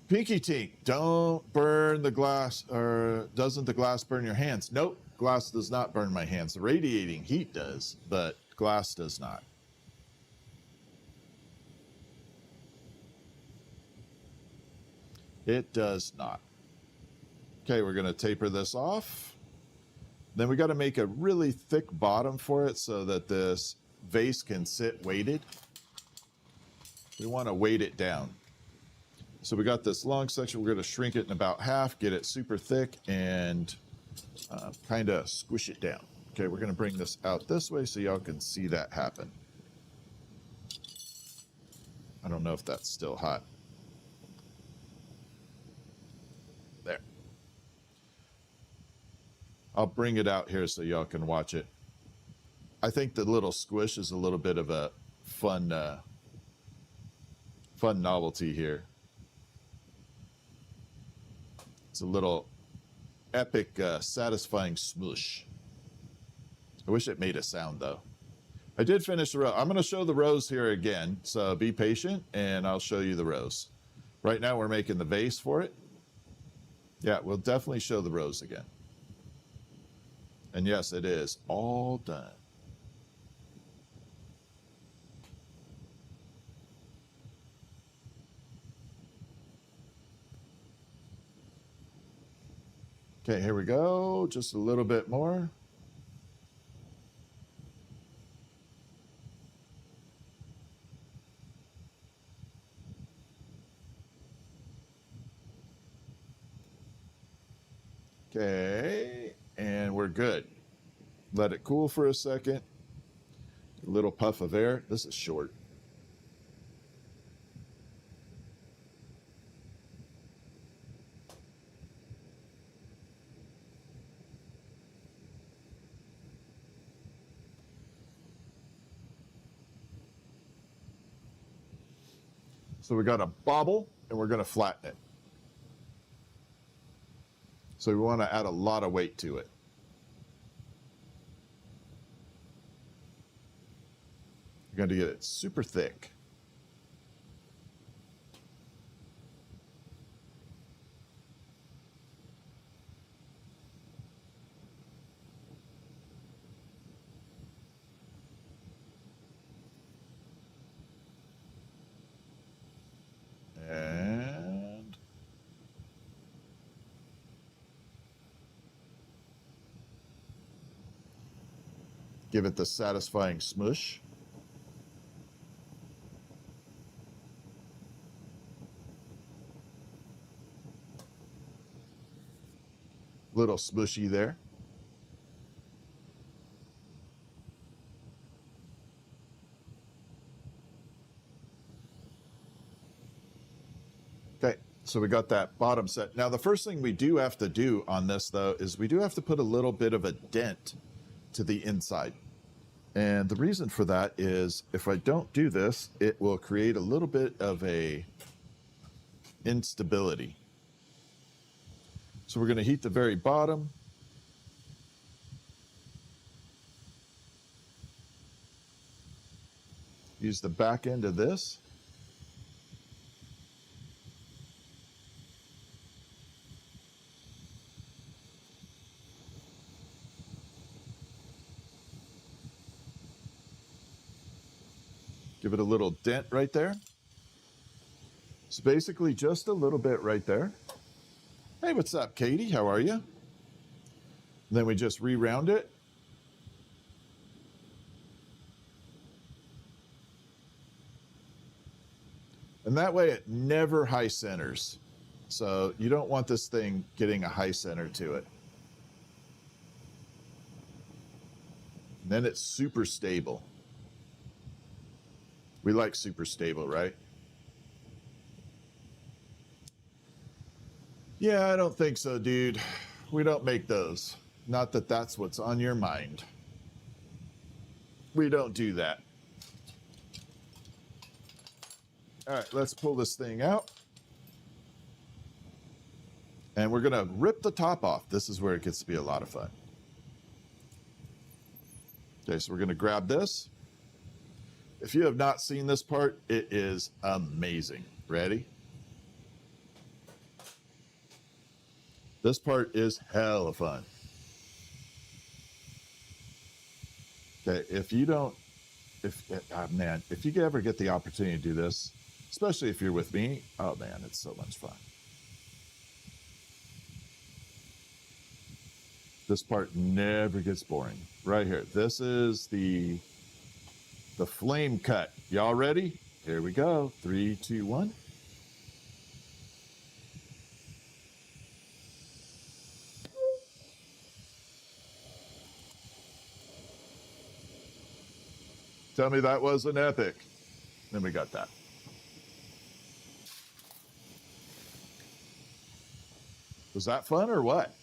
Pinky Tink, don't burn the glass, or doesn't the glass burn your hands? Nope, glass does not burn my hands. The radiating heat does, but glass does not. It does not. Okay, we're going to taper this off. Then we got to make a really thick bottom for it so that this vase can sit weighted. We want to weight it down. So we got this long section. We're going to shrink it in about half, get it super thick, and kind of squish it down. Okay, we're going to bring this out this way so y'all can see that happen. I don't know if that's still hot. I'll bring it out here so y'all can watch it. I think the little squish is a little bit of a fun, fun novelty here. It's a little epic, satisfying smoosh. I wish it made a sound though. I did finish the row. I'm going to show the rows here again, so be patient and I'll show you the rows. Right now we're making the vase for it. Yeah, we'll definitely show the rows again. And yes, it is all done. Okay, here we go. Just a little bit more. Okay, and we're good. Let it cool for a second. A little puff of air. This is short. So we got a bobble and we're going to flatten it. So we want to add a lot of weight to it. You're going to get it super thick. And give it the satisfying smush. Little smushy there. Okay, so we got that bottom set. Now the first thing we do have to do on this though is we do have to put a little bit of a dent to the inside. And the reason for that is if I don't do this, it will create a little bit of a instability. So we're going to heat the very bottom. Use the back end of this. Give it a little dent right there. So basically just a little bit right there. Hey, what's up, Katie? How are you? And then we just re-round it. And that way it never high centers. So you don't want this thing getting a high center to it. And then it's super stable. We like super stable, right? Yeah, I don't think so, dude. We don't make those. Not that that's what's on your mind. We don't do that. All right, let's pull this thing out. And we're gonna rip the top off. This is where it gets to be a lot of fun. Okay, so we're gonna grab this. If you have not seen this part, it is amazing. Ready? This part is hella fun. Okay, if you don't, man, if you ever get the opportunity to do this, especially if you're with me, oh man, it's so much fun. This part never gets boring. Right here. This is the flame cut. Y'all ready? Here we go. 3, 2, 1. Tell me that wasn't epic. Then we got that. Was that fun or what?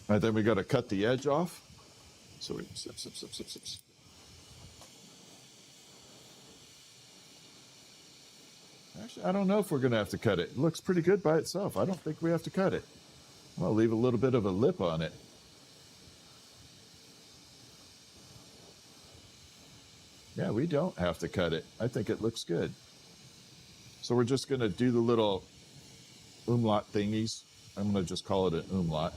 All right, then we got to cut the edge off. So we sip. Actually, I don't know if we're going to have to cut it. It looks pretty good by itself. I don't think we have to cut it. I'll leave a little bit of a lip on it. Yeah, we don't have to cut it. I think it looks good. So we're just going to do the little umlaut thingies. I'm going to just call it an umlaut.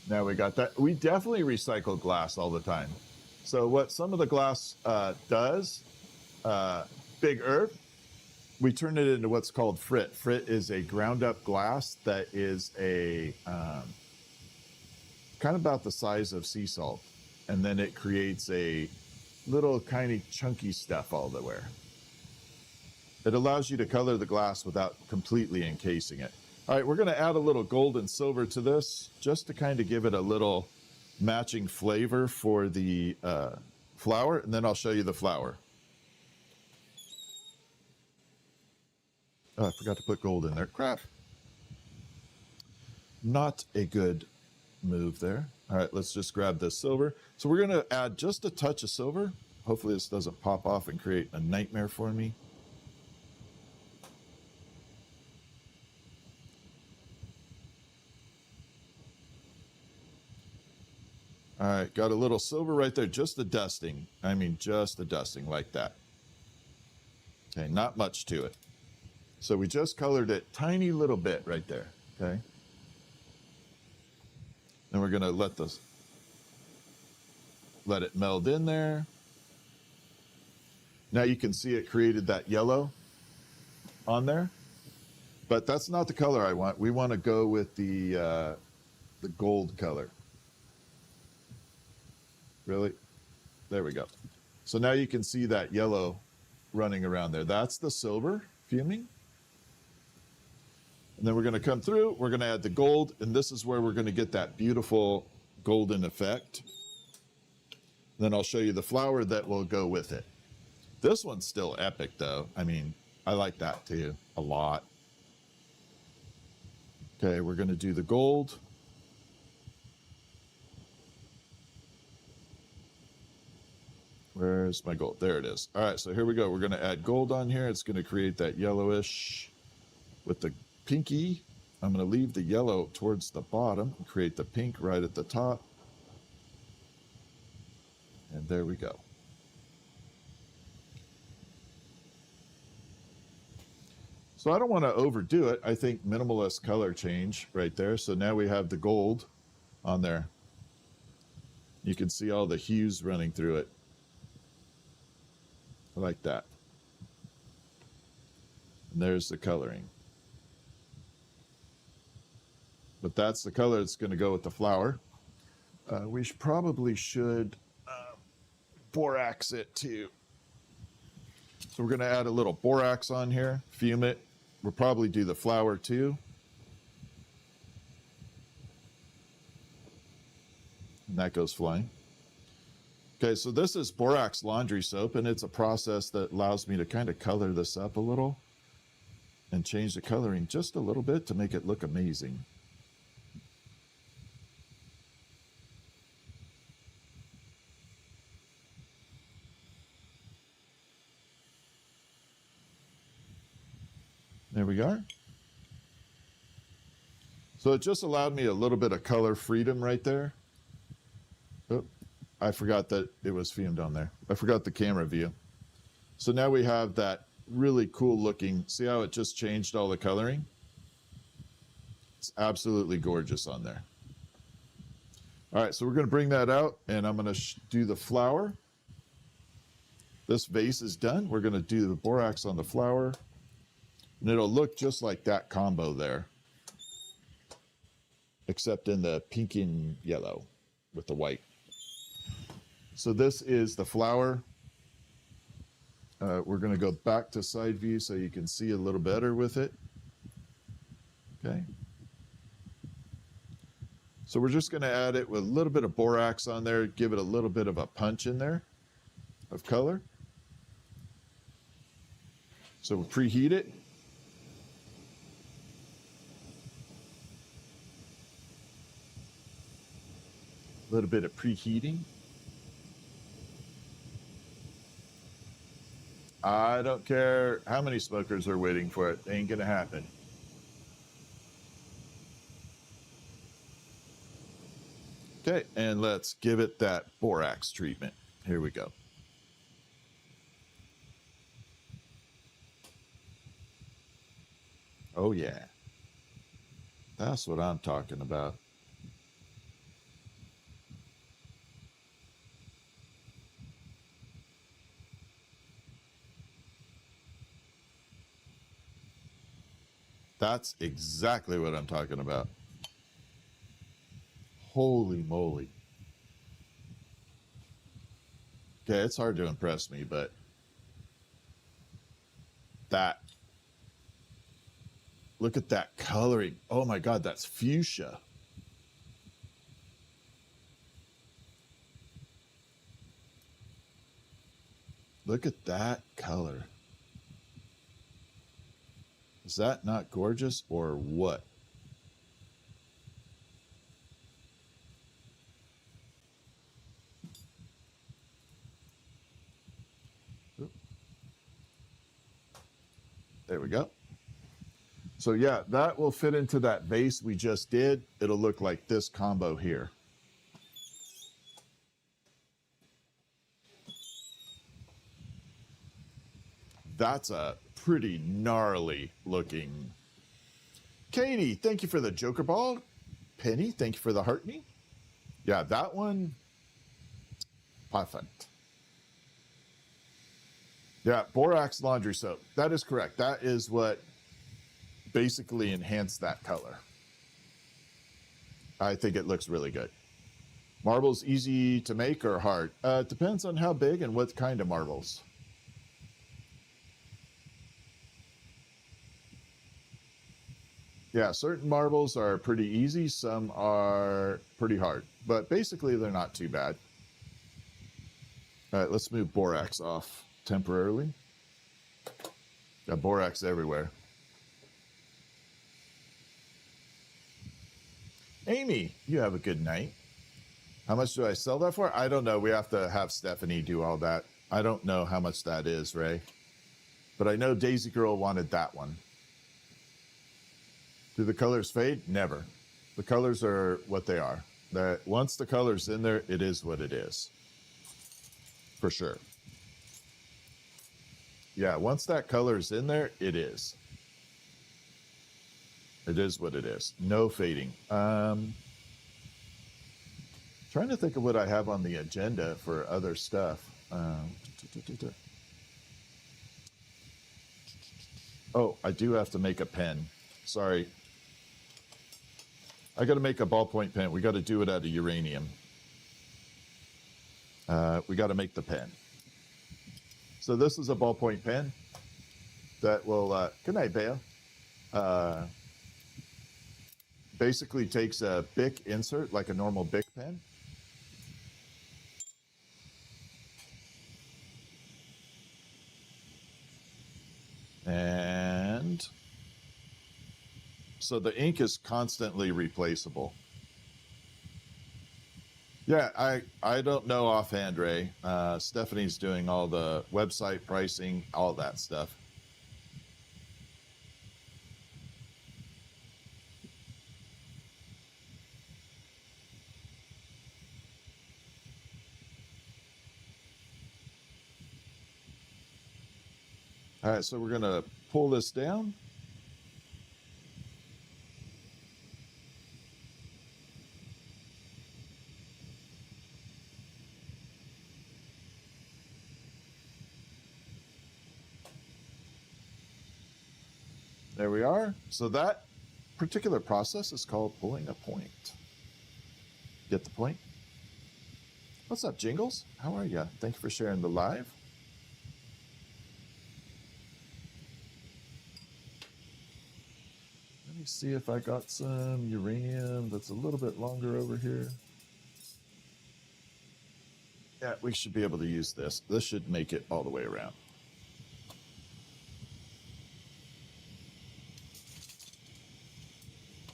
Now we got that. We definitely recycle glass all the time. So what some of the glass does, Big Earth, we turn it into what's called frit. Frit is a ground up glass that is a kind of about the size of sea salt. And then it creates a little kind of chunky stuff all the way. It allows you to color the glass without completely encasing it. All right, we're going to add a little gold and silver to this just to kind of give it a little matching flavor for the flower, and then I'll show you the flower. Oh, I forgot to put gold in there. Crap. Not a good move there. All right, let's just grab this silver. So we're going to add just a touch of silver. Hopefully this doesn't pop off and create a nightmare for me. All right, got a little silver right there, just a dusting. I mean, just a dusting like that. Okay, not much to it. So we just colored it tiny little bit right there, okay? Then we're gonna let it meld in there. Now you can see it created that yellow on there, but that's not the color I want. We wanna go with the gold color. Really? There we go. So now you can see that yellow running around there. That's the silver fuming. And then we're going to come through, we're going to add the gold, and this is where we're going to get that beautiful golden effect. Then I'll show you the flower that will go with it. This one's still epic though. I mean, I like that too, a lot. Okay, we're going to do the gold. Where's my gold? There it is. All right, so here we go. We're going to add gold on here. It's going to create that yellowish with the pinky. I'm going to leave the yellow towards the bottom and create the pink right at the top. And there we go. So I don't want to overdo it. I think minimalist color change right there. So now we have the gold on there. You can see all the hues running through it. I like that. And there's the coloring. But that's the color that's going to go with the flower. We probably should borax it too. So we're going to add a little borax on here, fume it. We'll probably do the flower too. And that goes flying. Okay, so this is borax laundry soap, and it's a process that allows me to kind of color this up a little and change the coloring just a little bit to make it look amazing. There we are. So it just allowed me a little bit of color freedom right there. Oh, I forgot that it was fumed on there. I forgot the camera view. So now we have that really cool looking, see how it just changed all the coloring? It's absolutely gorgeous on there. All right, so we're going to bring that out, and I'm going to do the flower. this vase is done, we're going to do the borax on the flower, and it'll look just like that combo there, except in the pink and yellow with the white. So this is the flower. We're going to go back to side view so you can see a little better with it. Okay. So we're just going to add it with a little bit of borax on there, give it a little bit of a punch in there of color. So we'll preheat it. A little bit of preheating. I don't care how many smokers are waiting for it. It ain't gonna happen. Okay, and let's give it that borax treatment. Here we go. Oh yeah. That's what I'm talking about. That's exactly what I'm talking about. Holy moly. Okay, it's hard to impress me, but that, look at that coloring. Oh my God, that's fuchsia. Look at that color. Is that not gorgeous or what? There we go. So yeah, that will fit into that vase we just did. It'll look like this combo here. That's a pretty gnarly looking. Katie, thank you for the Joker Ball. Penny, thank you for the Heartney. Yeah, that one, perfect. Yeah, borax laundry soap. That is correct. That is what basically enhanced that color. I think it looks really good. Marbles easy to make or hard? It depends on how big and what kind of marbles. Yeah, certain marbles are pretty easy. Some are pretty hard, but basically they're not too bad. All right, let's move borax off temporarily. Got borax everywhere. Amy, you have a good night. How much do I sell that for? I don't know. We have to have Stephanie do all that. I don't know how much that is, Ray. But I know Daisy Girl wanted that one. Do the colors fade? Never. The colors are what they are. That once the color's in there, it is what it is. For sure. Yeah, once that color's in there, it is. It is what it is. No fading. Trying to think of what I have on the agenda for other stuff. Oh, I do have to make a pen. Sorry. I got to make a ballpoint pen. We got to do it out of uranium. We got to make the pen. So this is a ballpoint pen that will, good night, Bea. Basically takes a Bic insert, like a normal Bic pen. And so the ink is constantly replaceable. Yeah, I don't know offhand, Ray. Stephanie's doing all the website pricing, all that stuff. All right, so we're going to pull this down. There we are. So that particular process is called pulling a point. Get the point? What's up, Jingles? How are you? Thank you for sharing the live. Let me see if I got some uranium that's a little bit longer over here. Yeah, we should be able to use this. This should make it all the way around.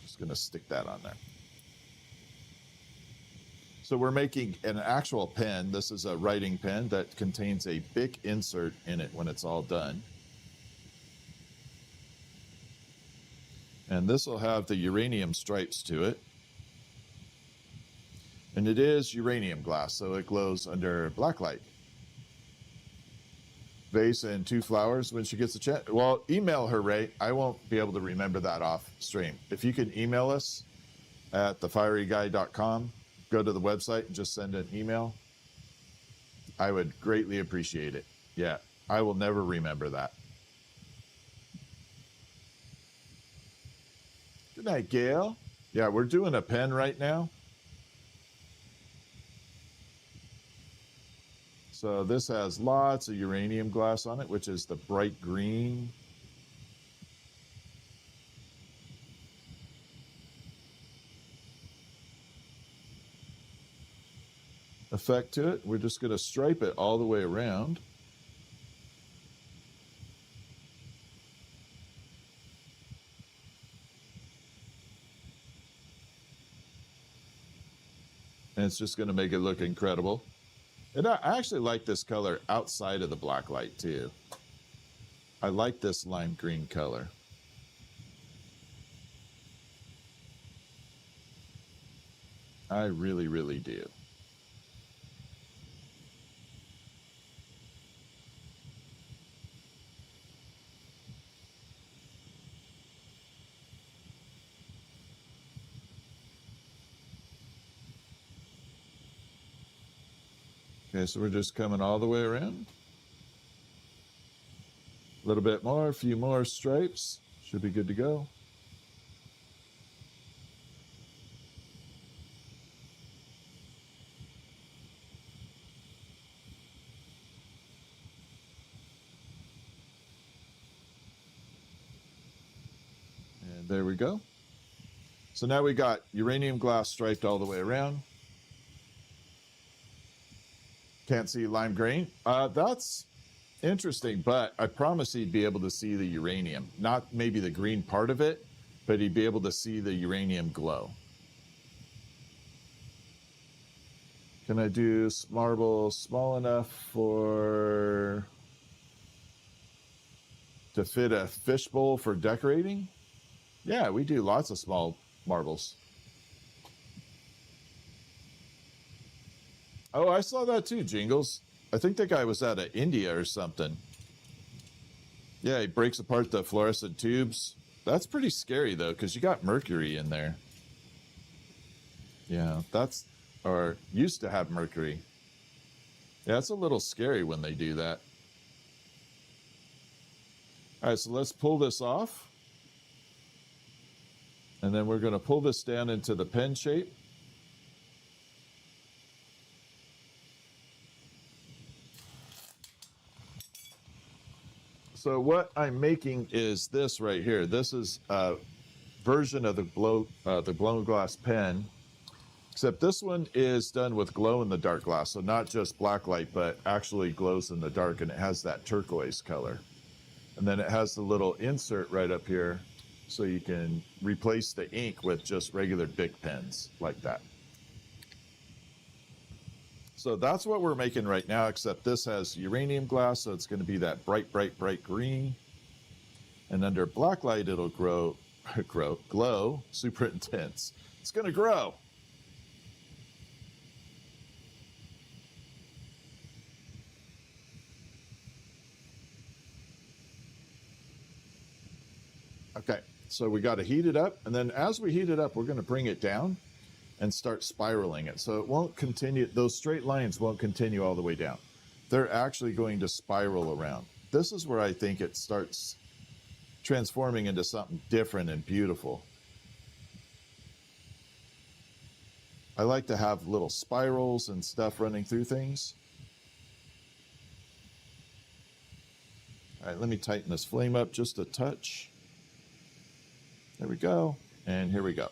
Just going to stick that on there. So we're making an actual pen. This is a writing pen that contains a big insert in it when it's all done. And this will have the uranium stripes to it. And it is uranium glass, so it glows under black light. Vase and 2 flowers when she gets a chance. Well, email her, Ray. I won't be able to remember that off stream. If you can email us at thefieryguy.com, go to the website and just send an email, I would greatly appreciate it. Yeah, I will never remember that. Good night, Gail. Yeah, we're doing a pen right now. So this has lots of uranium glass on it, which is the bright green. Effect to it. We're just going to stripe it all the way around. And it's just going to make it look incredible. And I actually like this color outside of the black light too. I like this lime green color. I really, really do. Okay, so we're just coming all the way around. A little bit more, a few more stripes. Should be good to go. And there we go. So now we got uranium glass striped all the way around. Can't see lime green. That's interesting, but I promise he'd be able to see the uranium. Not maybe the green part of it, but he'd be able to see the uranium glow. Can I do marble small enough to fit a fishbowl for decorating? Yeah, we do lots of small marbles. Oh, I saw that too, Jingles. I think that guy was out of India or something. Yeah, he breaks apart the fluorescent tubes. That's pretty scary, though, because you got mercury in there. Yeah, or used to have mercury. Yeah, it's a little scary when they do that. All right, so let's pull this off. And then we're going to pull this down into the pen shape. So what I'm making is this right here. This is a version of the blown glass pen, except this one is done with glow in the dark glass. So not just black light, but actually glows in the dark, and it has that turquoise color. And then it has the little insert right up here, so you can replace the ink with just regular Bic pens like that. So that's what we're making right now, except this has uranium glass, so it's going to be that bright, bright, bright green. And under black light, it'll glow super intense. It's going to grow. Okay, so we got to heat it up, and then as we heat it up, we're going to bring it down and start spiraling it. So it won't continue, those straight lines won't continue all the way down. They're actually going to spiral around. This is where I think it starts transforming into something different and beautiful. I like to have little spirals and stuff running through things. All right, let me tighten this flame up just a touch. There we go. And here we go.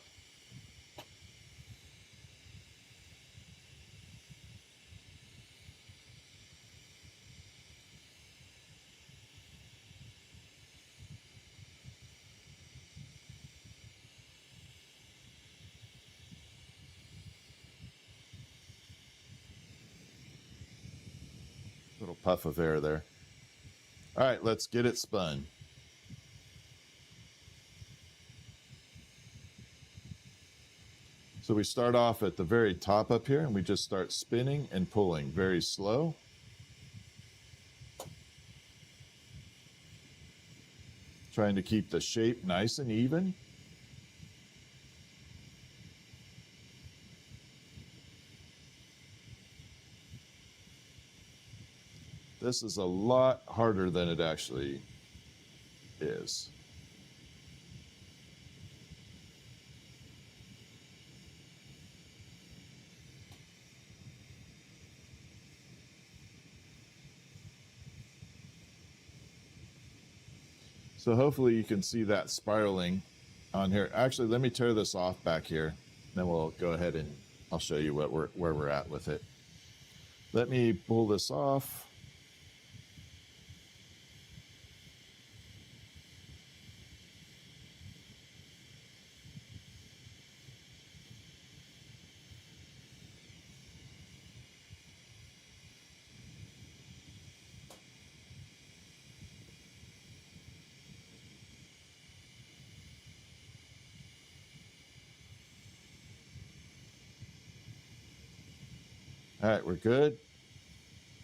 Little puff of air there. All right, let's get it spun. So we start off at the very top up here, and we just start spinning and pulling very slow. Trying to keep the shape nice and even. This is a lot harder than it actually is. So hopefully you can see that spiraling on here. Actually, let me tear this off back here. Then we'll go ahead and I'll show you where we're at with it. Let me pull this off. All right, we're good.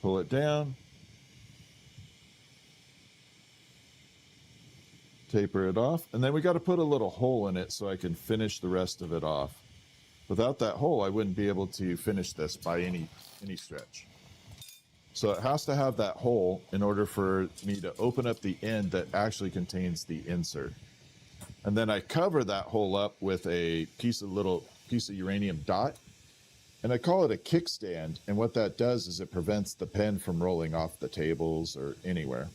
Pull it down. Taper it off. And then we got to put a little hole in it so I can finish the rest of it off. Without that hole, I wouldn't be able to finish this by any stretch. So it has to have that hole in order for me to open up the end that actually contains the insert. And then I cover that hole up with a little piece of uranium dot. And I call it a kickstand. And what that does is it prevents the pen from rolling off the tables or anywhere.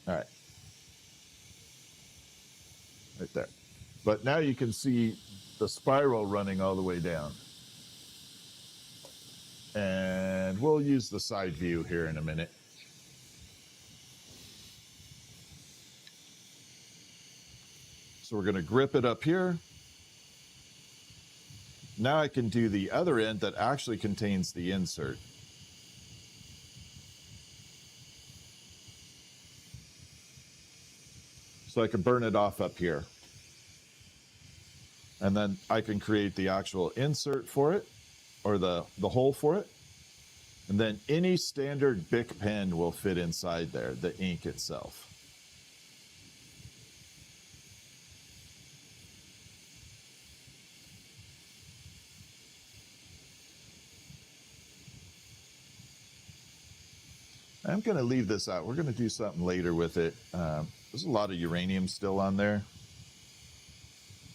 All right. Right there. But now you can see the spiral running all the way down. And we'll use the side view here in a minute. So we're going to grip it up here. Now I can do the other end that actually contains the insert. So I can burn it off up here. And then I can create the actual insert for it, or the hole for it. And then any standard Bic pen will fit inside there, the ink itself. I'm going to leave this out. We're going to do something later with it. There's a lot of uranium still on there.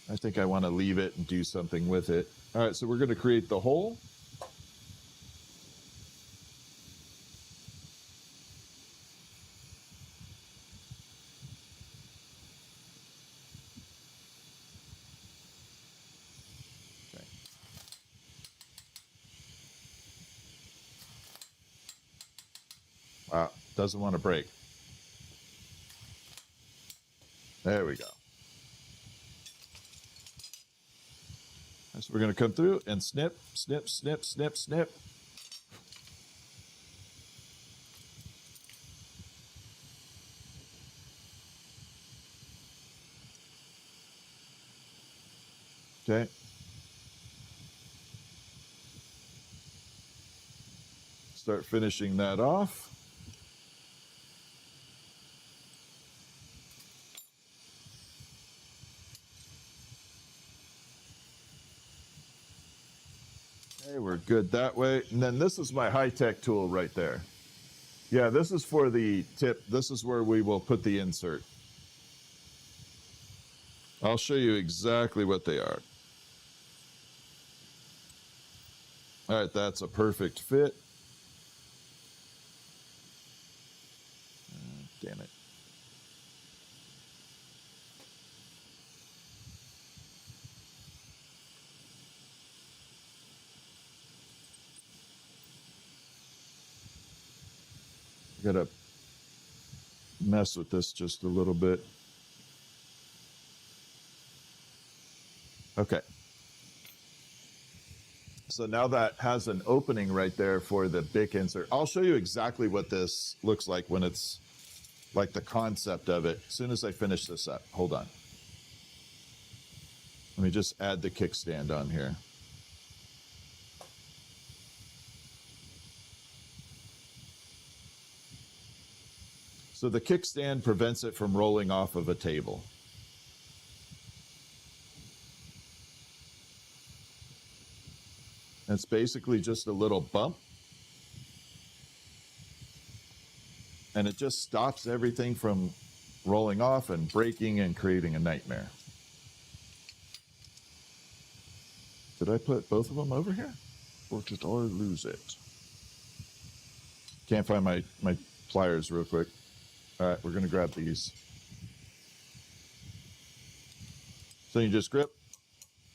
I think I want to leave it and do something with it. All right, so we're going to create the hole. Okay. Wow, doesn't want to break. There we go. So we're going to come through and snip, snip, snip, snip, snip. Okay. Start finishing that off. Okay, we're good that way. And then this is my high-tech tool right there. Yeah, this is for the tip. This is where we will put the insert. I'll show you exactly what they are. All right, that's a perfect fit. Damn it. I gotta mess with this just a little bit. Okay. So now that has an opening right there for the BIC insert. I'll show you exactly what this looks like when it's like the concept of it. As soon as I finish this up, hold on. Let me just add the kickstand on here. So the kickstand prevents it from rolling off of a table. It's basically just a little bump. And it just stops everything from rolling off and breaking and creating a nightmare. Did I put both of them over here? Or did I lose it? Can't find my pliers real quick. All right, we're going to grab these. So you just grip.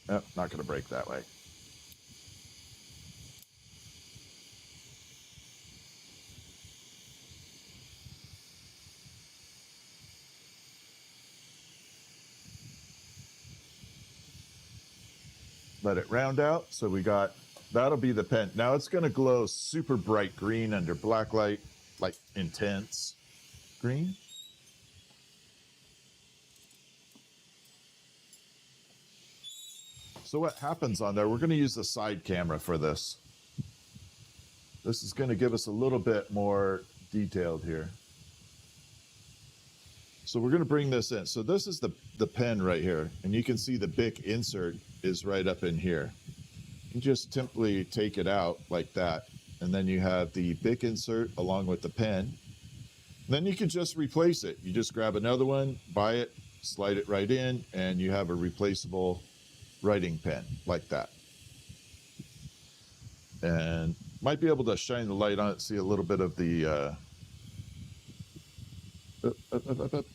Oh, not going to break that way. Let it round out. So we got, that'll be the pen. Now it's going to glow super bright green under black light, like intense green. So what happens on there, we're going to use the side camera for this. This is going to give us a little bit more detailed here. So we're going to bring this in. So this is the pen right here. And you can see the BIC insert is right up in here. You just simply take it out like that. And then you have the BIC insert along with the pen. And then you can just replace it. You just grab another one, buy it, slide it right in, and you have a replaceable writing pen like that. And might be able to shine the light on it, see a little bit of the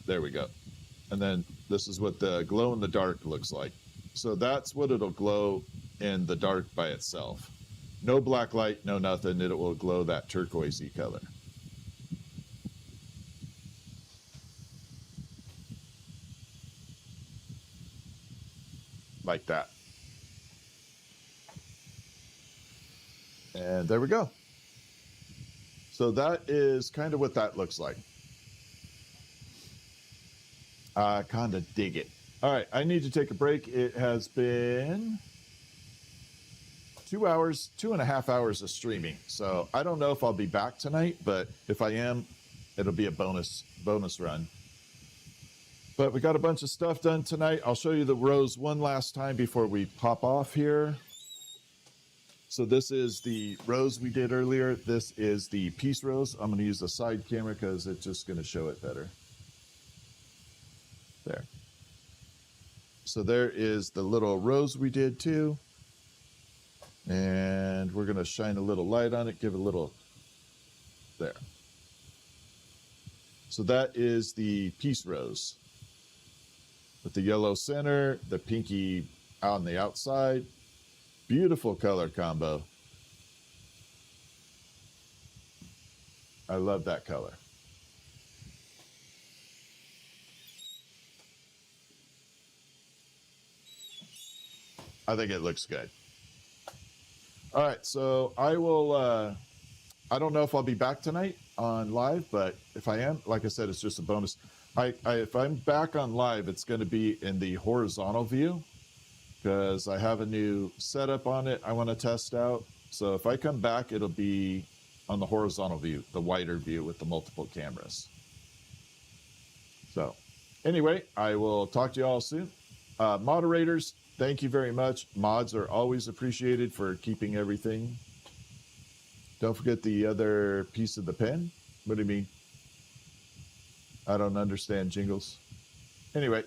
there we go. And then this is what the glow in the dark looks like. So that's what it'll glow in the dark by itself. No black light, no nothing. It will glow that turquoisey color. Like that. And there we go. So that is kind of what that looks like. I kind of dig it. All right, I need to take a break. It has been 2 hours, 2.5 hours of streaming. So I don't know if I'll be back tonight, but if I am, it'll be a bonus run. But we got a bunch of stuff done tonight. I'll show you the rows one last time before we pop off here. So this is the rows we did earlier. This is the piece rows. I'm going to use the side camera because it's just going to show it better. There. So there is the little rows we did too. And we're going to shine a little light on it, give it a little, there. So that is the piece rows. With the yellow center, the pinky on the outside. Beautiful color combo. I love that color. I think it looks good. All right, so I will, I don't know if I'll be back tonight on live, but if I am, like I said, it's just a bonus. If I'm back on live, it's going to be in the horizontal view because I have a new setup on it I want to test out. So if I come back, it'll be on the horizontal view, the wider view with the multiple cameras. So anyway, I will talk to you all soon. Moderators, thank you very much. Mods are always appreciated for keeping everything. Don't forget the other piece of the pen. What do you mean? I don't understand jingles. Anyway,